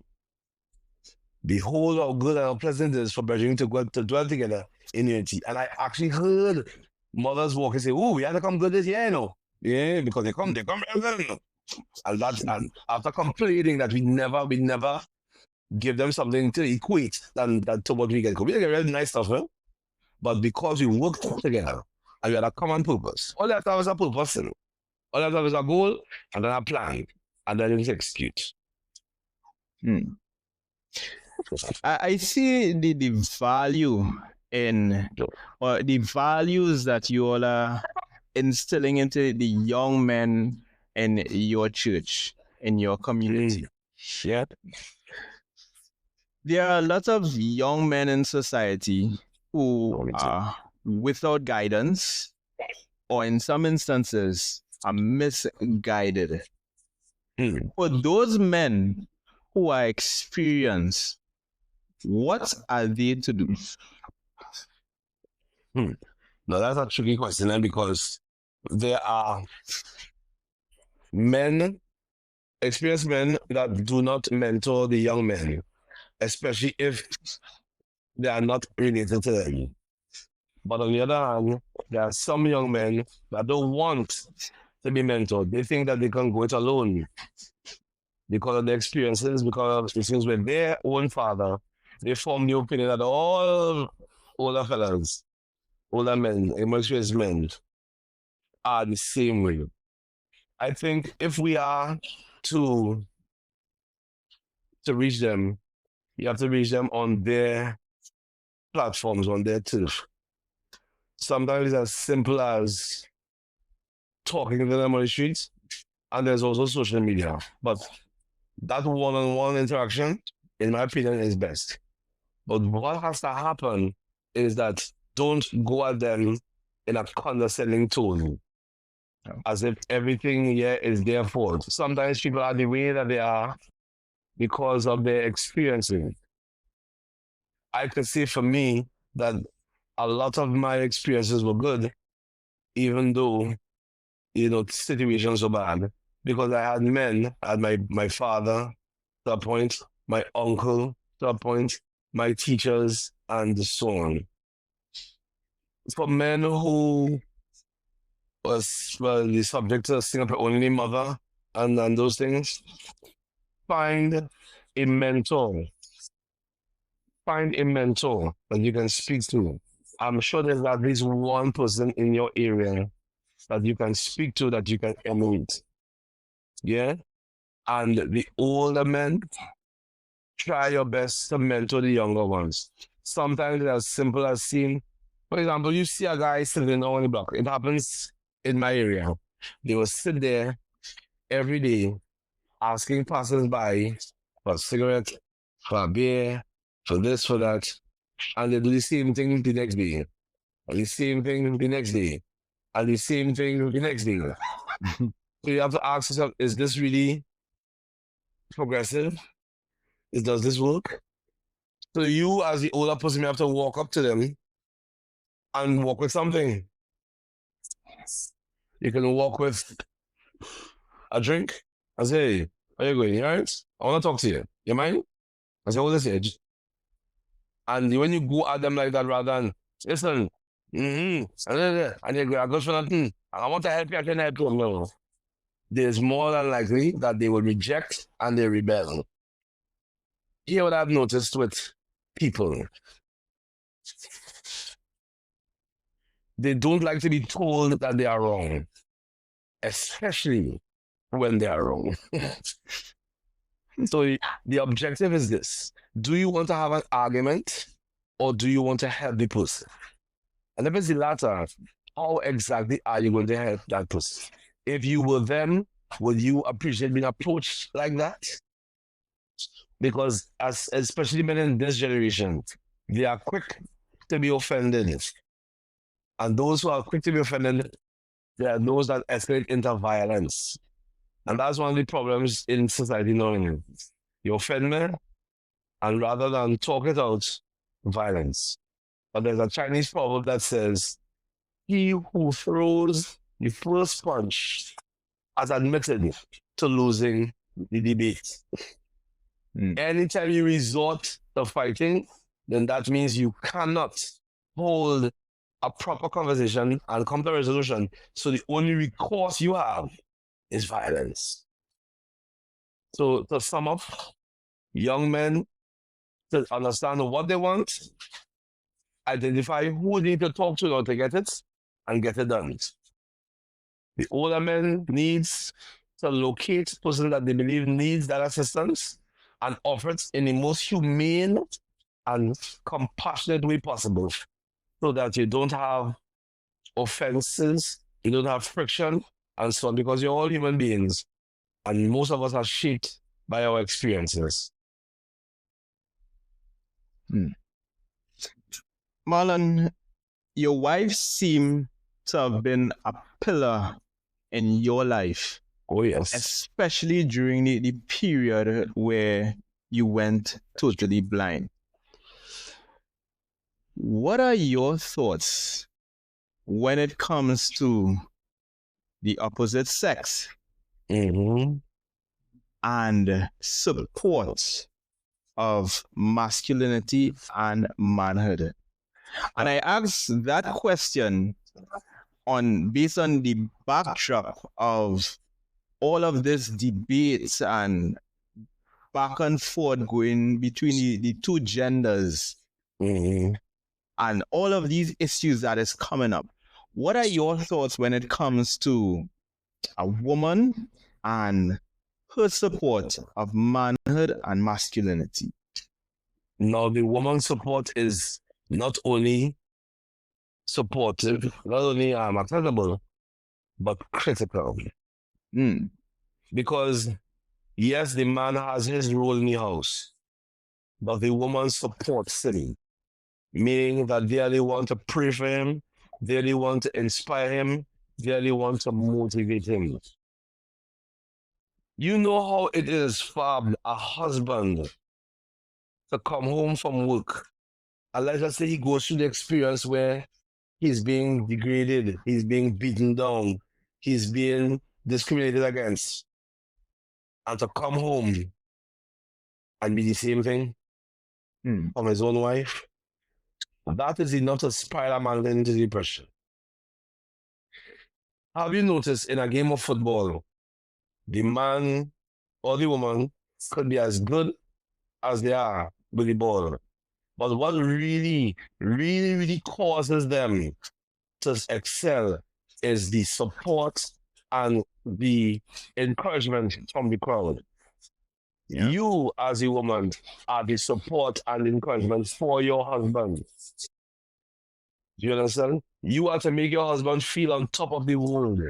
Behold how good and how pleasant it is for brethren to dwell together in unity. And I actually heard mothers walk and say, oh, we had to come good this year, you know. Yeah, because they come everything. And after complaining that we never give them something to equate than to what we get. We get really nice stuff, huh? But because we worked together and we had a common purpose, all that was a purpose, you know? All that was a goal, and then a plan, and then we execute. I see the value in, or the values that you all are instilling into the young men in your church, in your community. Yeah. There are a lot of young men in society who are without guidance, or in some instances are misguided. For those men who are experienced, what are they to do? Now that's a tricky question, because there are experienced men that do not mentor the young men, especially if they are not related to them. But on the other hand, there are some young men that don't want to be mentored. They think that they can go it alone because of their experiences, because of experiences with their own father. They form the opinion that all older fellas, older men, experienced men, are the same way. I think if we are to reach them, you have to reach them on their platforms, on their turf. Sometimes it's as simple as talking to them on the streets, and there's also social media. But that one-on-one interaction, in my opinion, is best. But what has to happen is that don't go at them in a condescending tone, as if everything here is their fault. Sometimes people are the way that they are because of their experiences. I could say for me that a lot of my experiences were good, even though, situations were bad. Because I had men, I had my father to a point, my uncle to a point, my teachers, and so on. For men who were the subject to Singapore-only mother and those things, find a mentor. Find a mentor that you can speak to. I'm sure there's at least one person in your area that you can speak to, that you can emulate. Yeah? And the older men, try your best to mentor the younger ones. Sometimes it's as simple as seeing, for example, you see a guy sitting on the block. It happens in my area. They will sit there every day asking passers-by for a cigarette, for a beer, for this, for that. And they do the same thing the next day. And the same thing the next day. And the same thing the next day. So you have to ask yourself, is this really progressive? Does this work? So you, as the older person, you have to walk up to them and walk with something. You can walk with a drink. I say, hey, where you going? You all right? I want to talk to you. You mind? I say, hold this here. And when you go at them like that, rather than, listen, and you go, I go for nothing. I want to help you, I can help you. No. There's more than likely that they will reject and they rebel. Here, what I've noticed with people, they don't like to be told that they are wrong, especially when they are wrong. So the objective is this. Do you want to have an argument, or do you want to help the person? And if it's the latter, how exactly are you going to help that person? If you were them, would you appreciate being approached like that? Because especially men in this generation, they are quick to be offended. And those who are quick to be offended, they are those that escalate into violence. And that's one of the problems in society now. You offend me, and rather than talk it out, violence. But there's a Chinese proverb that says, he who throws the first punch has admitted to losing the debate. Anytime you resort to fighting, then that means you cannot hold a proper conversation and come to a resolution. So the only recourse you have is violence. So to sum up, young men to understand what they want, identify who they need to talk to in order to get it, and get it done. The older men needs to locate person that they believe needs that assistance and offer it in the most humane and compassionate way possible, so that you don't have offenses, you don't have friction, and so on, because you're all human beings, and most of us are shaped by our experiences. Marlon, your wife seemed to have been a pillar in your life. Oh, yes. Especially during the period where you went totally blind. What are your thoughts when it comes to the opposite sex and support of masculinity and manhood? And I ask that question based on the backdrop of all of this debates and back and forth going between the two genders and all of these issues that is coming up. What are your thoughts when it comes to a woman and her support of manhood and masculinity? Now, the woman's support is not only supportive, not only accessible, but critical. Mm. Because, yes, the man has his role in the house, but the woman supports him, meaning that they are the one to pray for him, they are the one to inspire him, they are the one to motivate him. You know how it is for a husband to come home from work, and let's just say he goes through the experience where he's being degraded, he's being beaten down, he's being discriminated against, and to come home and be the same thing from his own wife, that is enough to spiral a man into depression. Have you noticed in a game of football, the man or the woman could be as good as they are with the ball, but what really, really, really causes them to excel is the support and the encouragement from the crowd. Yeah. You, as a woman, are the support and encouragement for your husband. Do you understand? You are to make your husband feel on top of the world.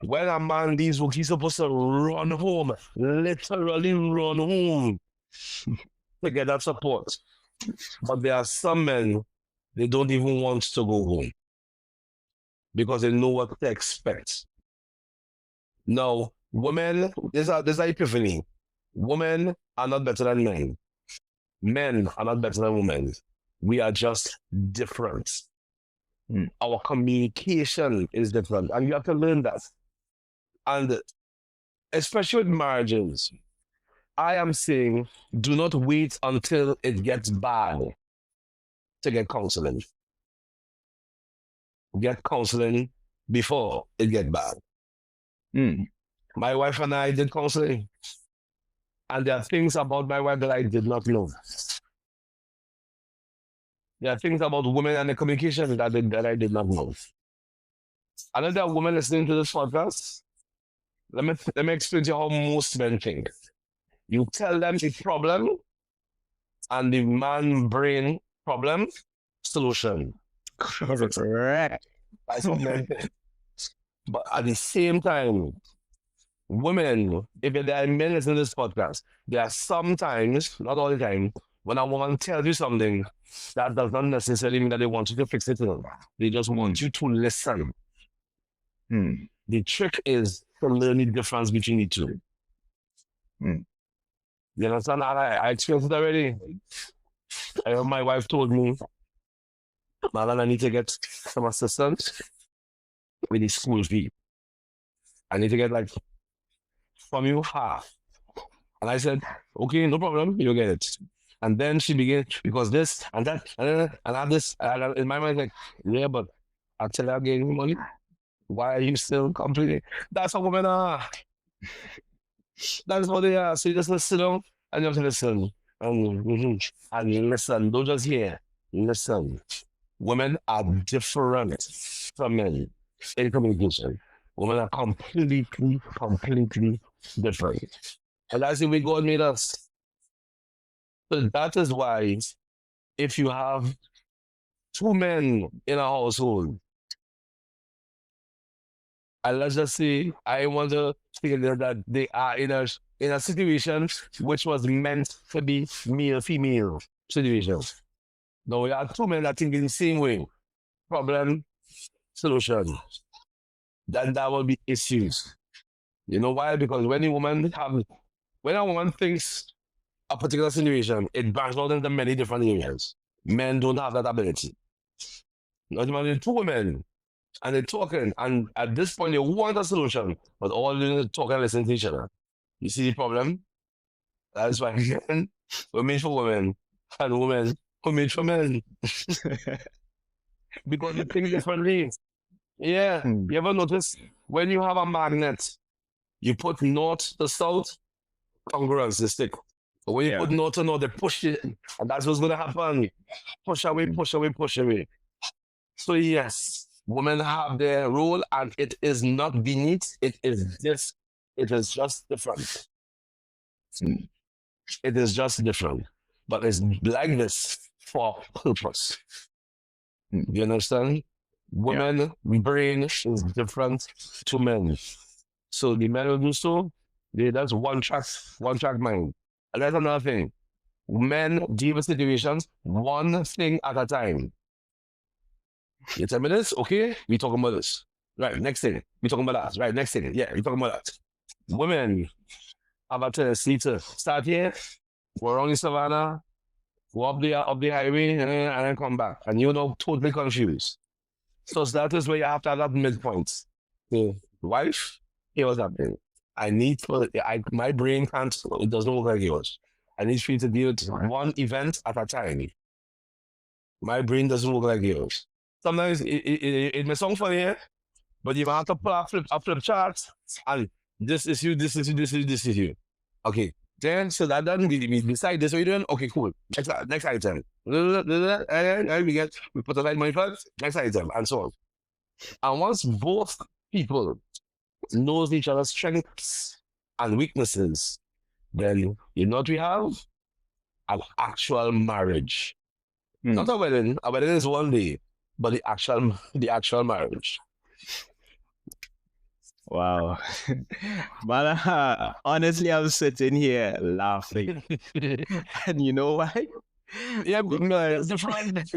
When a man leaves work, he's supposed to run home, literally run home to get that support. But there are some men, they don't even want to go home because they know what to expect. Now, women, there's an epiphany. Women are not better than men. Men are not better than women. We are just different. Our communication is different, and you have to learn that. And especially with marriages, I am saying do not wait until it gets bad to get counseling. Get counseling before it gets bad. My wife and I did counseling, and there are things about my wife that I did not know. There are things about women and the communication that I did not know. Another woman listening to this podcast, let me explain to you how most men think. You tell them the problem and the man brain problem solution. Correct. That's what men think. But at the same time, women, if there are men listening to this podcast, there are sometimes, not all the time, when a woman tells you something, that does not necessarily mean that they want you to fix it. They just want you to listen. The trick is to learn the difference between the two. You understand? I experienced it already. My wife told me, Marlon, I need to get some assistance with the school fee. I need to get like from you half. And I said, okay, no problem, you'll get it. And then she began, because this and that, and I this, and in my mind, like, yeah, but until I gave you money, why are you still complaining? That's how women are. That's how they are. So you just listen down and you have to listen. And listen, don't just hear. Listen. Women are different from men in communication. Women are completely different. And that's the way God made us. So that is why if you have two men in a household, and let's just say I want to figure that they are in a situation which was meant to be male-female situation. Now we have two men that think in the same way. Problem, solution. Then that will be issues. You know why? Because when a woman thinks a particular situation, it branches out into many different areas. Men don't have that ability. Not imagine two women and they're talking, and at this point they want a solution, but all they talk and listen to each other. You see the problem? That's why men were made for women, and women were made for men. Because they think differently. Yeah. You ever notice when you have a magnet, you put north to south, congruence, they stick. But when you put north to north, they push it, and that's what's going to happen. Push away, push away, push away. So yes, women have their role, and it is not beneath. It is just. It is just different. It is just different, but it's like this for purpose. You understand? Women brain is different to men. So the men will do so. That's one track mind. And that's another thing. Men deal with situations one thing at a time. You tell me this, okay? We talking about this. Right, next thing. We talking about that. Right, next thing. Yeah, we talking about that. Women have a tendency to start here, go around the savannah, go up the highway, and then come back. And you're now totally confused. So that is where you have to have that midpoint. The wife, here was happening. My brain can't, it doesn't work like yours. I need for you to deal with one event at a time. My brain doesn't work like yours. Sometimes it may sound funny, eh? But you have to pull a flip chart, and this is you, this is you, this is you, this is you. Okay. Then, so that doesn't we decide this, what you're doing? Okay, cool. Next item. And we put aside money first, next item, and so on. And once both people knows each other's strengths and weaknesses, then you know what we have? An actual marriage. Not a wedding. A wedding is one day, but the actual marriage. Wow. But honestly, I'm sitting here laughing. And you know why? Yeah, it's different.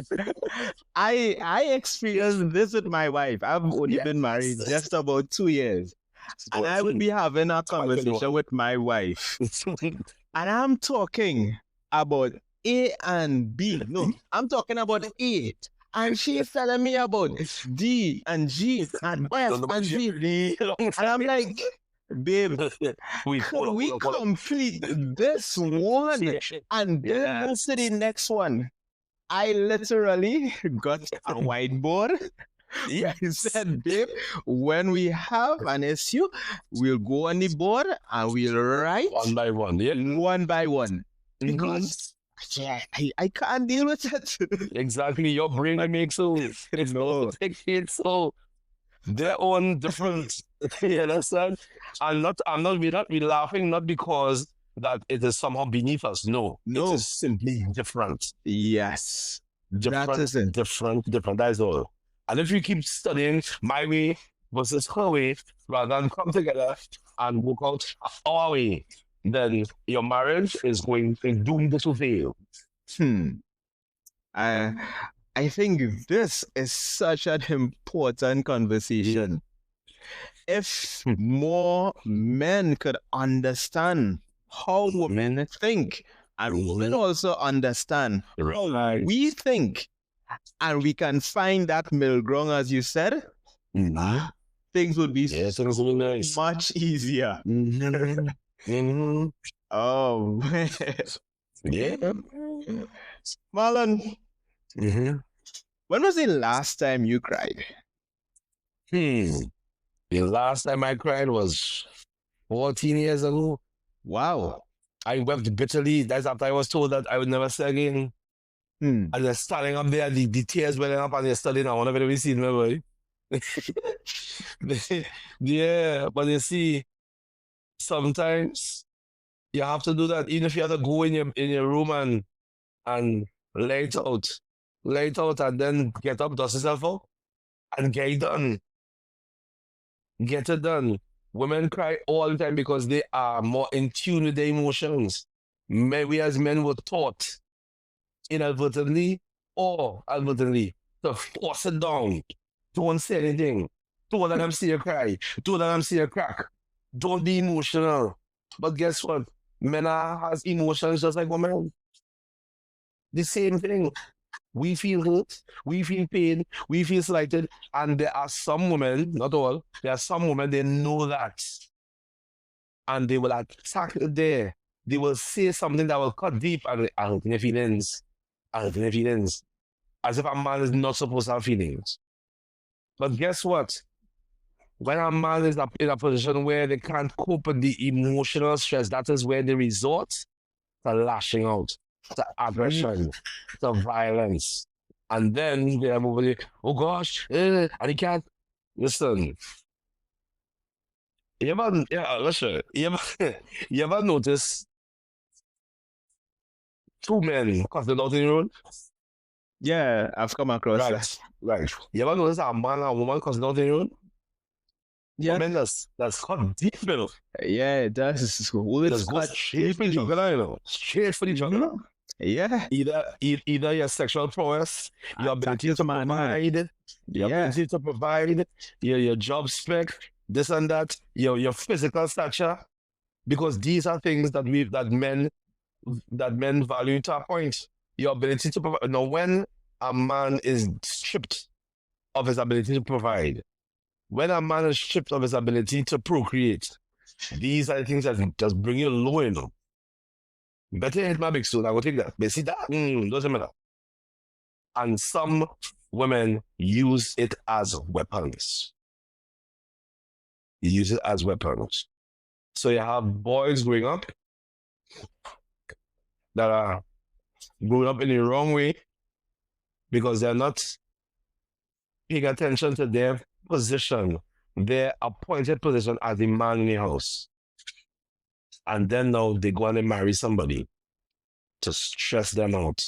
I experienced this with my wife. I've only been married just about 2 years. And I would be having a conversation with my wife. And I'm talking about A and B. No, I'm talking about A. And she's telling me about D and G and F and Z. And I'm like, babe, we complete this one and then move to the next one. I literally got a whiteboard. I said, babe, when we have an issue, we'll go on the board and we'll write one by one. Yeah. One by one. Because I can't deal with it. Exactly. Your brain makes so it's No. so their own different. You understand? We're not laughing not because that it is somehow beneath us. No. No. It is simply different. Yes. Different. That is it. Different. That is all. And if you keep studying my way versus her way, rather than come together and work out our way, then your marriage is doomed to fail. I think this is such an important conversation. If more men could understand how women think, and women also understand how we think, and we can find that middle ground, as you said, things would be nice. much easier. Oh, yeah. Marlon, when was the last time you cried? The last time I cried was 14 years ago. Wow. I wept bitterly. That's after I was told that I would never say again. And they're standing up there, the tears welling up, and they're studying. I wonder if they've seen me, boy. Yeah, but you see, sometimes you have to do that. Even if you have to go in your room and lay it out, and then get up, dust yourself up, and get it done. Get it done. Women cry all the time because they are more in tune with their emotions. We as men were taught inadvertently or advertently to force it down. Don't say anything. Don't let them see you cry. Don't let them see you crack. Don't be emotional. But guess what? Men has emotions just like women. The same thing. We feel hurt, we feel pain, we feel slighted, and there are some women, not all, there are some women, they know that. And they will attack it there. They will say something that will cut deep and hurt their feelings. As if a man is not supposed to have feelings. But guess what? When a man is in a position where they can't cope with the emotional stress, that is where they resort to lashing out, to aggression, to violence. And then they have over there, oh gosh, and he can't. Listen, listen, you ever notice two men cussing out in the road? Yeah, I've come across that. Right. You ever notice a man and a woman cussing out in the road? Yeah, Man, that's cut deep, you know. yeah, it does. Well, it's Just go cut straight for the jugular, you know. Straight for the jugular. Yeah, Either your sexual prowess, your ability to provide, your job spec, this and that, your physical stature, because these are things that men value to a point. Your ability to provide. Now, when a man is stripped of his ability to provide, when a man is stripped of his ability to procreate, these are the things that just bring you low, you know. Better hit my big soon. I will take that. But see that? Doesn't matter. And some women use it as weapons. You use it as weapons. So you have boys growing up that are growing up in the wrong way because they're not paying attention to their position, their appointed position as a man in the house. And then now they go and they marry somebody to stress them out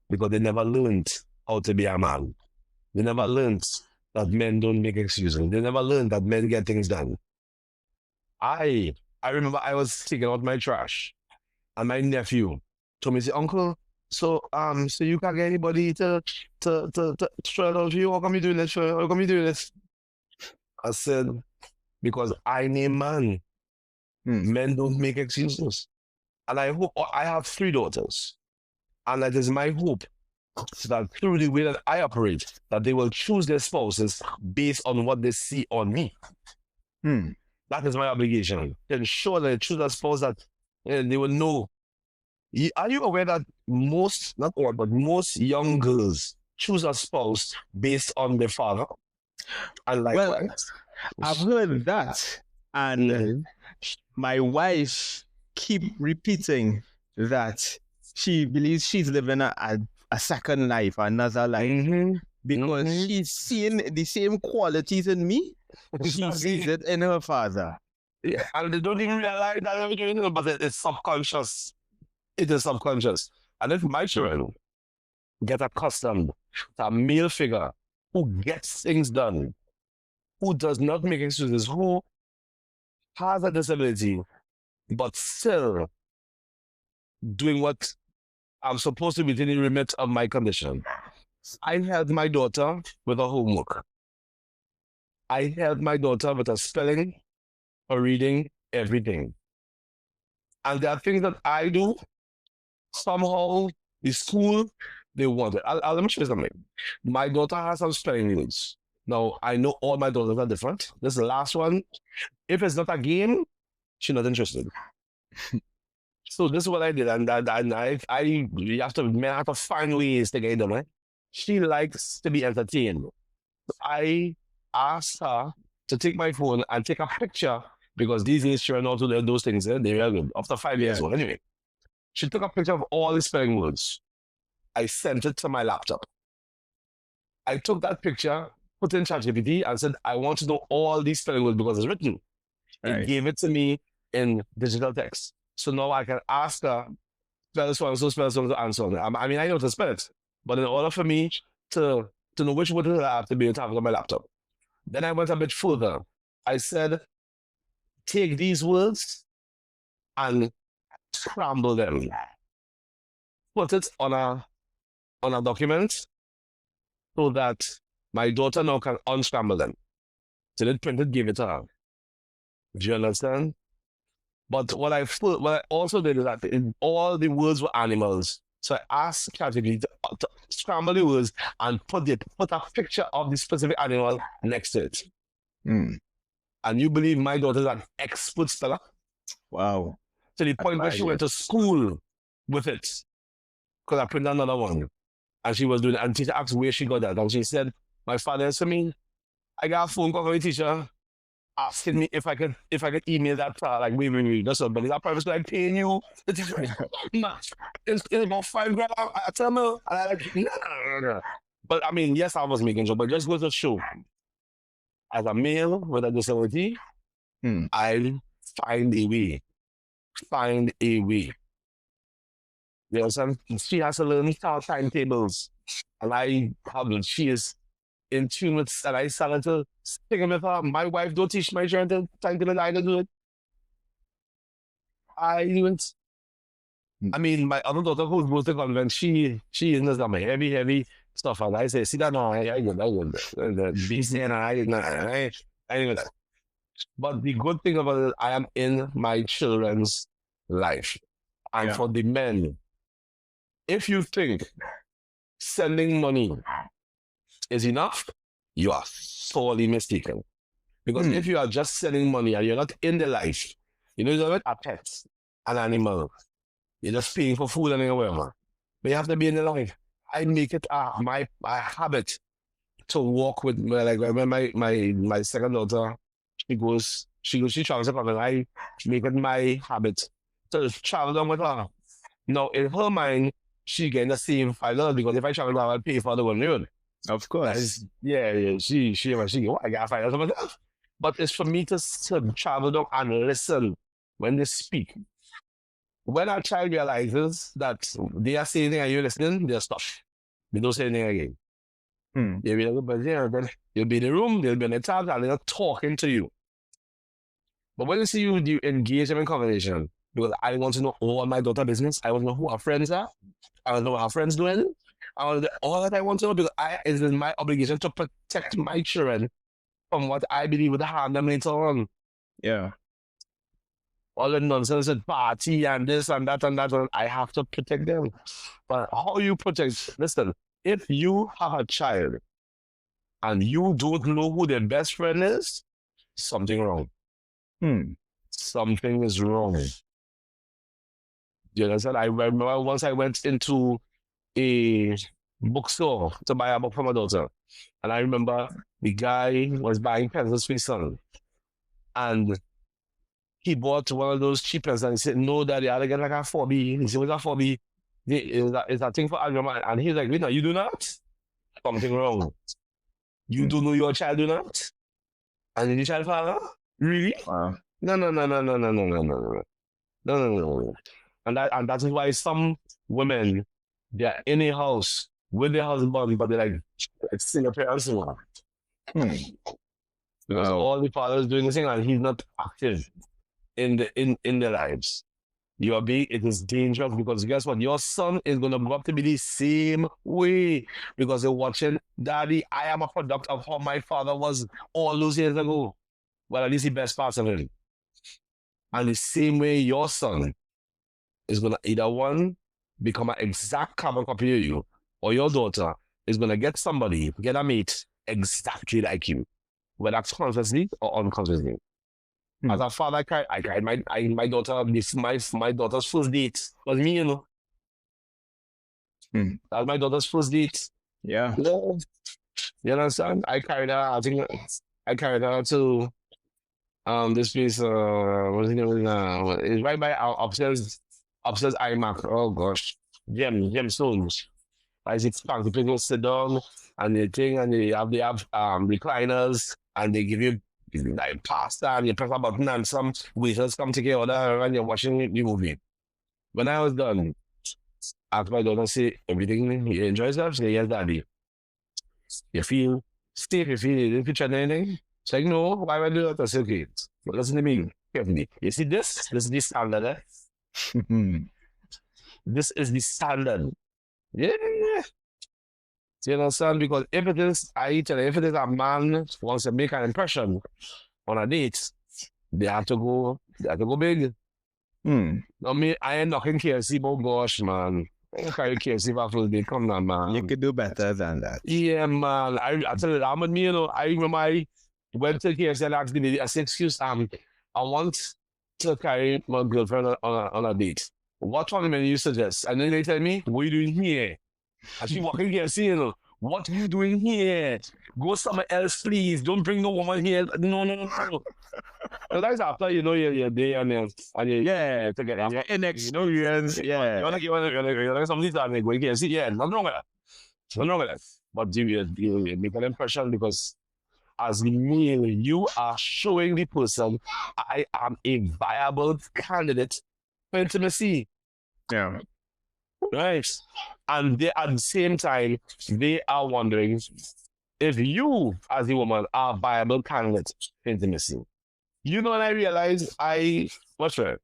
because they never learned how to be a man. They never learned that men don't make excuses. They never learned that men get things done. I remember I was taking out my trash and my nephew told me, say, Uncle, so you can't get anybody to throw it out for you? How come you doing this? How come you doing this? I said, because I'm a man. Men don't make excuses. And I hope I have 3 daughters. And that is my hope that through the way that I operate, that they will choose their spouses based on what they see on me. That is my obligation. To ensure that they choose a spouse that they will know. Are you aware that most, not all, but most young girls choose a spouse based on their father? And likewise. Well, I've heard that. And my wife keep repeating that she believes she's living a second life, another life, because she's seeing the same qualities in me. She sees it in her father. Yeah, and they don't even realize that, but it's subconscious. It is subconscious. And if my children get accustomed to a male figure who gets things done, who does not make excuses, who has a disability, but still doing what I'm supposed to be within the remit of my condition. I helped my daughter with her homework. I helped my daughter with her spelling, her reading, everything. And there are things that I do, somehow the school, they want it. Let me show you something. My daughter has some spelling needs. Now, I know all my daughters are different. This is the last one. If it's not a game, she's not interested. So this is what I did, and men have to find ways to get them, right? She likes to be entertained. I asked her to take my phone and take a picture, because these days children also do those things, they're real good. After 5 years old, anyway. She took a picture of all the spelling words. I sent it to my laptop. I took that picture, put it in ChatGPT, and said, I want to know all these spelling words because it's written. Right. It gave it to me in digital text. So now I can ask her, spell so and so, and so on. I mean, I know to spell it, but in order for me to know which word I have to be able to have it on my laptop. Then I went a bit further. I said, take these words and scramble them. Put it on a document so that my daughter now can unscramble them. So then printed, give it to her. Do you understand? But what I also did is that all the words were animals. So I asked ChatGPT to scramble the words and put a picture of the specific animal next to it. And you believe my daughter is an expert speller? Wow. To the point where she went to school with it. Because I printed another one. And she was doing it. And teacher asked where she got that. And she said, my father said to me, I got a phone call from the teacher asking me if I could email that like wait, that's all. But is that private school like paying you? It's about $5 grand. I tell me, and I like, no. But I mean, yes, I was making sure, but just goes to show, as a male with a disability, I'll find a way. Find a way. You understand? She has to learn timetables. And she is in tune with, and I started to speak with her. My wife don't teach my children timetable, I don't do it. I do it. I mean, my other daughter who's most convent, she is some heavy stuff. And I say, see that now, I get the beast and I didn't that. But the good thing about it, I am in my children's life. And for the men, if you think sending money is enough, you are sorely mistaken. Because if you are just sending money and you're not in the life, you know, a pet, an animal, you're just paying for food and whatever. But you have to be in the life. I make it my habit to walk with, like when my second daughter, she travels to and I make it my habit to travel down with her. Now, in her mind, she getting the same $5 because if I travel down, I'll pay for the 1 million. Of course. She I got $5. But it's for me to travel down and listen when they speak. When a child realizes that they are saying and you're listening, they'll stop. They don't say anything again. They'll be in the room, they'll be in the tab, and they're talking to you. But when you see you engage them in conversation, because I want to know all my daughter's business, I want to know who her friends are, I want to know what her friends doing, all that I want to know, because it is my obligation to protect my children from what I believe would harm them later on. Yeah. All the nonsense and party and this and that and that, I have to protect them. But how you protect? Listen, if you have a child and you don't know who their best friend is, something wrong. Something is wrong. You understand? I remember once I went into a bookstore to buy a book for my daughter. And I remember the guy was buying pencils for his son. And he bought one of those cheap pencils and he said, no, daddy, I get like a 4B. He said, what's a 4B? It's a thing for algebra. And he's like, no, you do not? Something wrong. You don't know your child do not? And then the child father? Really? Wow. No. And that is why some women, they're in a house with their husband, but they're like, it's single parents. Because all the fathers doing the thing and he's not active in their lives. It is dangerous because guess what? Your son is gonna grow up to be the same way because they're watching, daddy, I am a product of how my father was all those years ago. Well, at least the best parts of him. And the same way your son is gonna either one, become an exact carbon copy of you, or your daughter is gonna get a mate exactly like you, whether that's consciously or unconsciously. As a father, I cried my daughter, my daughter's first date was me, you know. That was my daughter's first date. Yeah. You understand? I carried her, I think I carried her to this place, what's the name? It's right by our upstairs iMac. Oh gosh. Gem Stones. I see the people sit down and they have recliners and they give you like pasta and you press a button and some waiters come take your order and you're watching the movie. When I was done, after my daughter say everything he enjoys that, say yes, daddy. You feel safe, you feel anything? It's like, no, why would I do that? I say, okay, but listen to me carefully. You see this? This is the standard, eh? This is the standard. Yeah. You understand? Because if it is a man wants to make an impression on a date, they have to go big. No, me, I ain't knocking KFC, but gosh, man. I carry KFC for full day. Come on, man. You could do better than that. Yeah, man. I tell you, I'm with me, you know. I remember I went to KFC and asked the lady, I said, excuse, I want to carry my girlfriend on a date. What tournament do you suggest? And then they tell me, what are you doing here? And she walking here saying, what are you doing here? Go somewhere else, please. Don't bring no woman here. No. So that's after, you know, you're there and yeah, to get your inexperience. Yeah. You want to get somebody starting going here? See, yeah, nothing wrong with that. but you make an impression because as male, you are showing the person I am a viable candidate for intimacy, Yeah. right? And they at the same time, they are wondering if you, as a woman, are a viable candidate for intimacy. You know, when I realized what's right?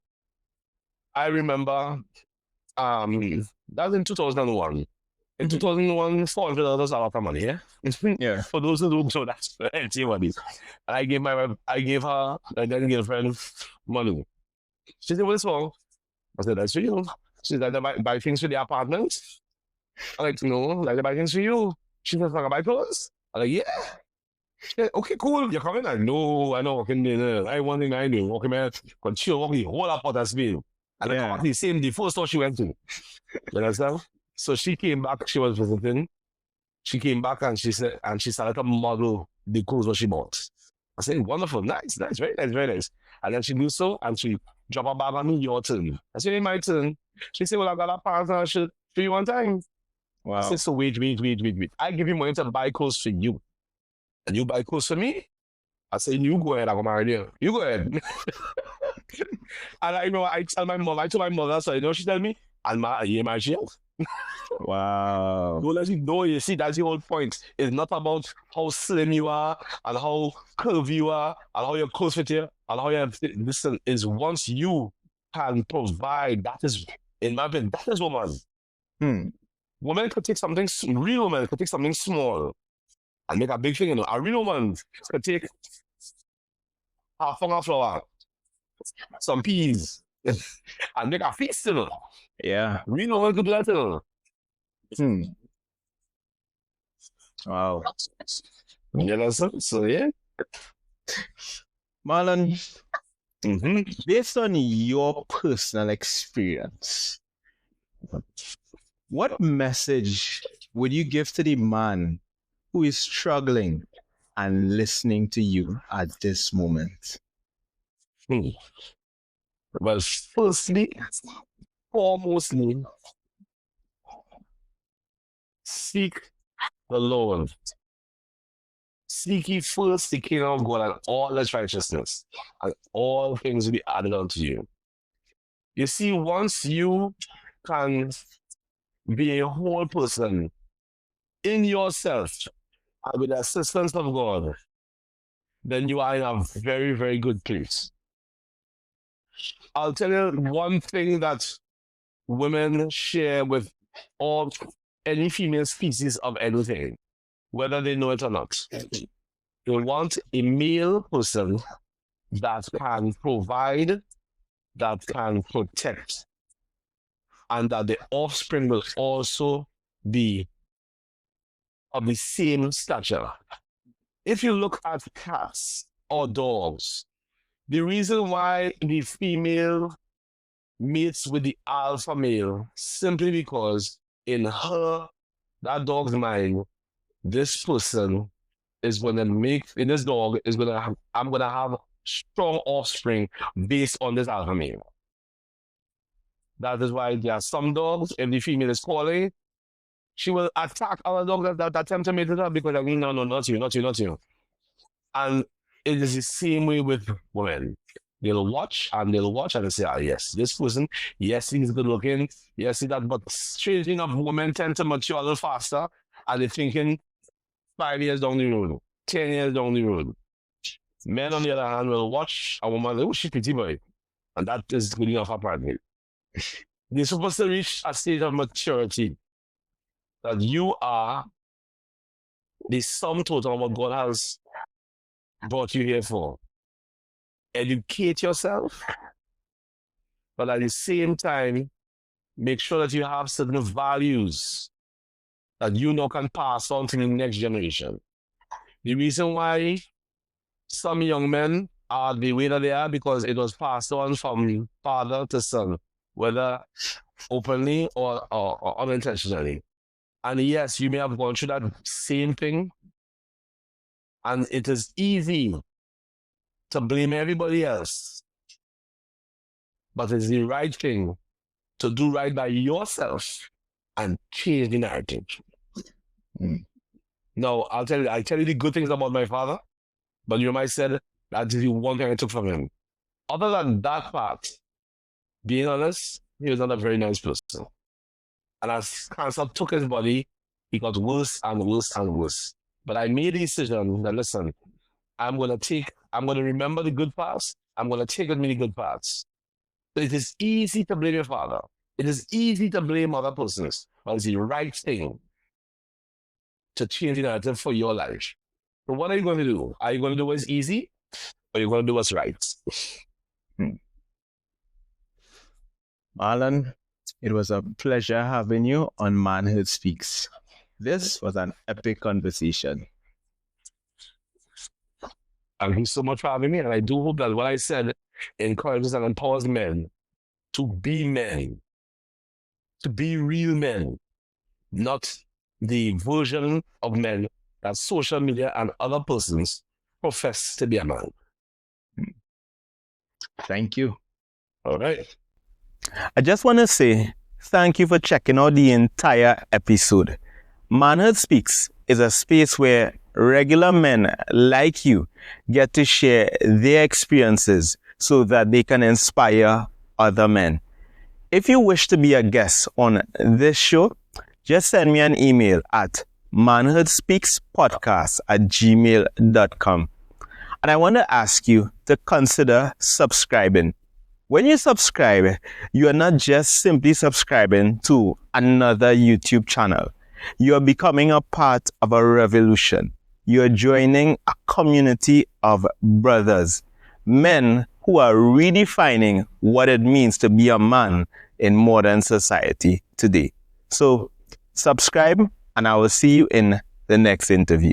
I remember that was in 2001. In 2001, $400 was a lot of money, yeah? Yeah. For those who don't know, that's plenty money. And I gave her my then girlfriend money. She said, "What's wrong?" I said, "That's for you." She said, "I buy things for the apartment." I'm like, "No, like I buy things for you." She said, "Like I buy clothes?" I'm like, "Yeah." She said, "Okay, cool. You're coming?" I know, working there. I one thing I do, walking man, because she'll walk the whole apartment speed. And I come Yeah. back the first store she went to. You understand? So she came back, she was visiting. She came back and she started to model the clothes what she bought. I said, "Wonderful, nice, very nice, very nice." And then she do so and she drop a bag on me, "Your turn." I said, "It's my turn." She said, "Well, I got a pants and I should show you one time." I Wow. said, "So wait. I give you money to buy clothes for you. And you buy clothes for me?" I said, "You go ahead, I'm gonna marry you. You go ahead." And I know I told my mother, so you know she tell me, "And my yeah, my shit." Wow. Don't let you know, you see, that's the whole point. It's not about how slim you are and how curvy you are and how your clothes fit you and how you have listen, is once you can provide, that is, in my opinion, that is woman. Hmm. Woman could take something, real woman could take something small and make a big thing, you know. A real woman could take half of flour, some peas, and make a feast, you know. Yeah. Real woman could do that, you know. Hmm. Wow. You know, so yeah. Marlon, Mm-hmm. based on your personal experience, what message would you give to the man who is struggling and listening to you at this moment? Hmm. Well, firstly, foremostly, seek the Lord. Seek ye first the kingdom of God and all its righteousness, and all things will be added unto you. You see, once you can be a whole person in yourself and with the assistance of God, then you are in a very, very good place. I'll tell you one thing that women share with all any female species of anything, whether they know it or not. They want a male person that can provide, that can protect, and that the offspring will also be of the same stature. If you look at cats or dogs, the reason why the female mates with the alpha male simply because in that dog's mind, this person is going to make, in this dog, is going to have, I'm going to have strong offspring based on this alpha male. That is why there are some dogs, if the female is calling, she will attack other dogs that attempt to mate with her because I mean, no, not you, not you, not you. And it is the same way with women. They'll watch and they'll say, "Ah, yes, this person, yes, he's good looking, yes, he that." But strange enough, women tend to mature a little faster and they're thinking 5 years down the road, 10 years down the road. Men, on the other hand, will watch a woman, oh, she's pretty boy. And that is good enough apparently. They're supposed to reach a stage of maturity that you are the sum total of what God has brought you here for. Educate yourself, but at the same time, make sure that you have certain values that you now can pass on to the next generation. The reason why some young men are the way that they are because it was passed on from father to son, whether openly or unintentionally. And yes, you may have gone through that same thing, and it is easy to blame everybody else. But it's the right thing to do right by yourself and change the narrative. Mm. No, I tell you the good things about my father, but you might said that is the one thing I took from him. Other than that part, being honest, he was not a very nice person. And as cancer took his body, he got worse and worse and worse. But I made a decision that listen, I'm gonna remember the good parts. I'm gonna take with me the good parts. So it is easy to blame your father. It is easy to blame other persons, but it's the right thing to change the narrative for your life. So what are you going to do? Are you going to do what's easy, or are you going to do what's right? Marlon, it was a pleasure having you on Manhood Speaks. This was an epic conversation. Thank you so much for having me, and I do hope that what I said encourages and empowers men, to be real men, not the version of men that social media and other persons profess to be a man. Thank you. All right. I just want to say thank you for checking out the entire episode. Manhood Speaks is a space where regular men like you get to share their experiences so that they can inspire other men. If you wish to be a guest on this show, just send me an email at manhoodspeakspodcast@gmail.com. And I want to ask you to consider subscribing. When you subscribe, you are not just simply subscribing to another YouTube channel. You are becoming a part of a revolution. You are joining a community of brothers, men who are redefining what it means to be a man in modern society today. So subscribe, and I will see you in the next interview.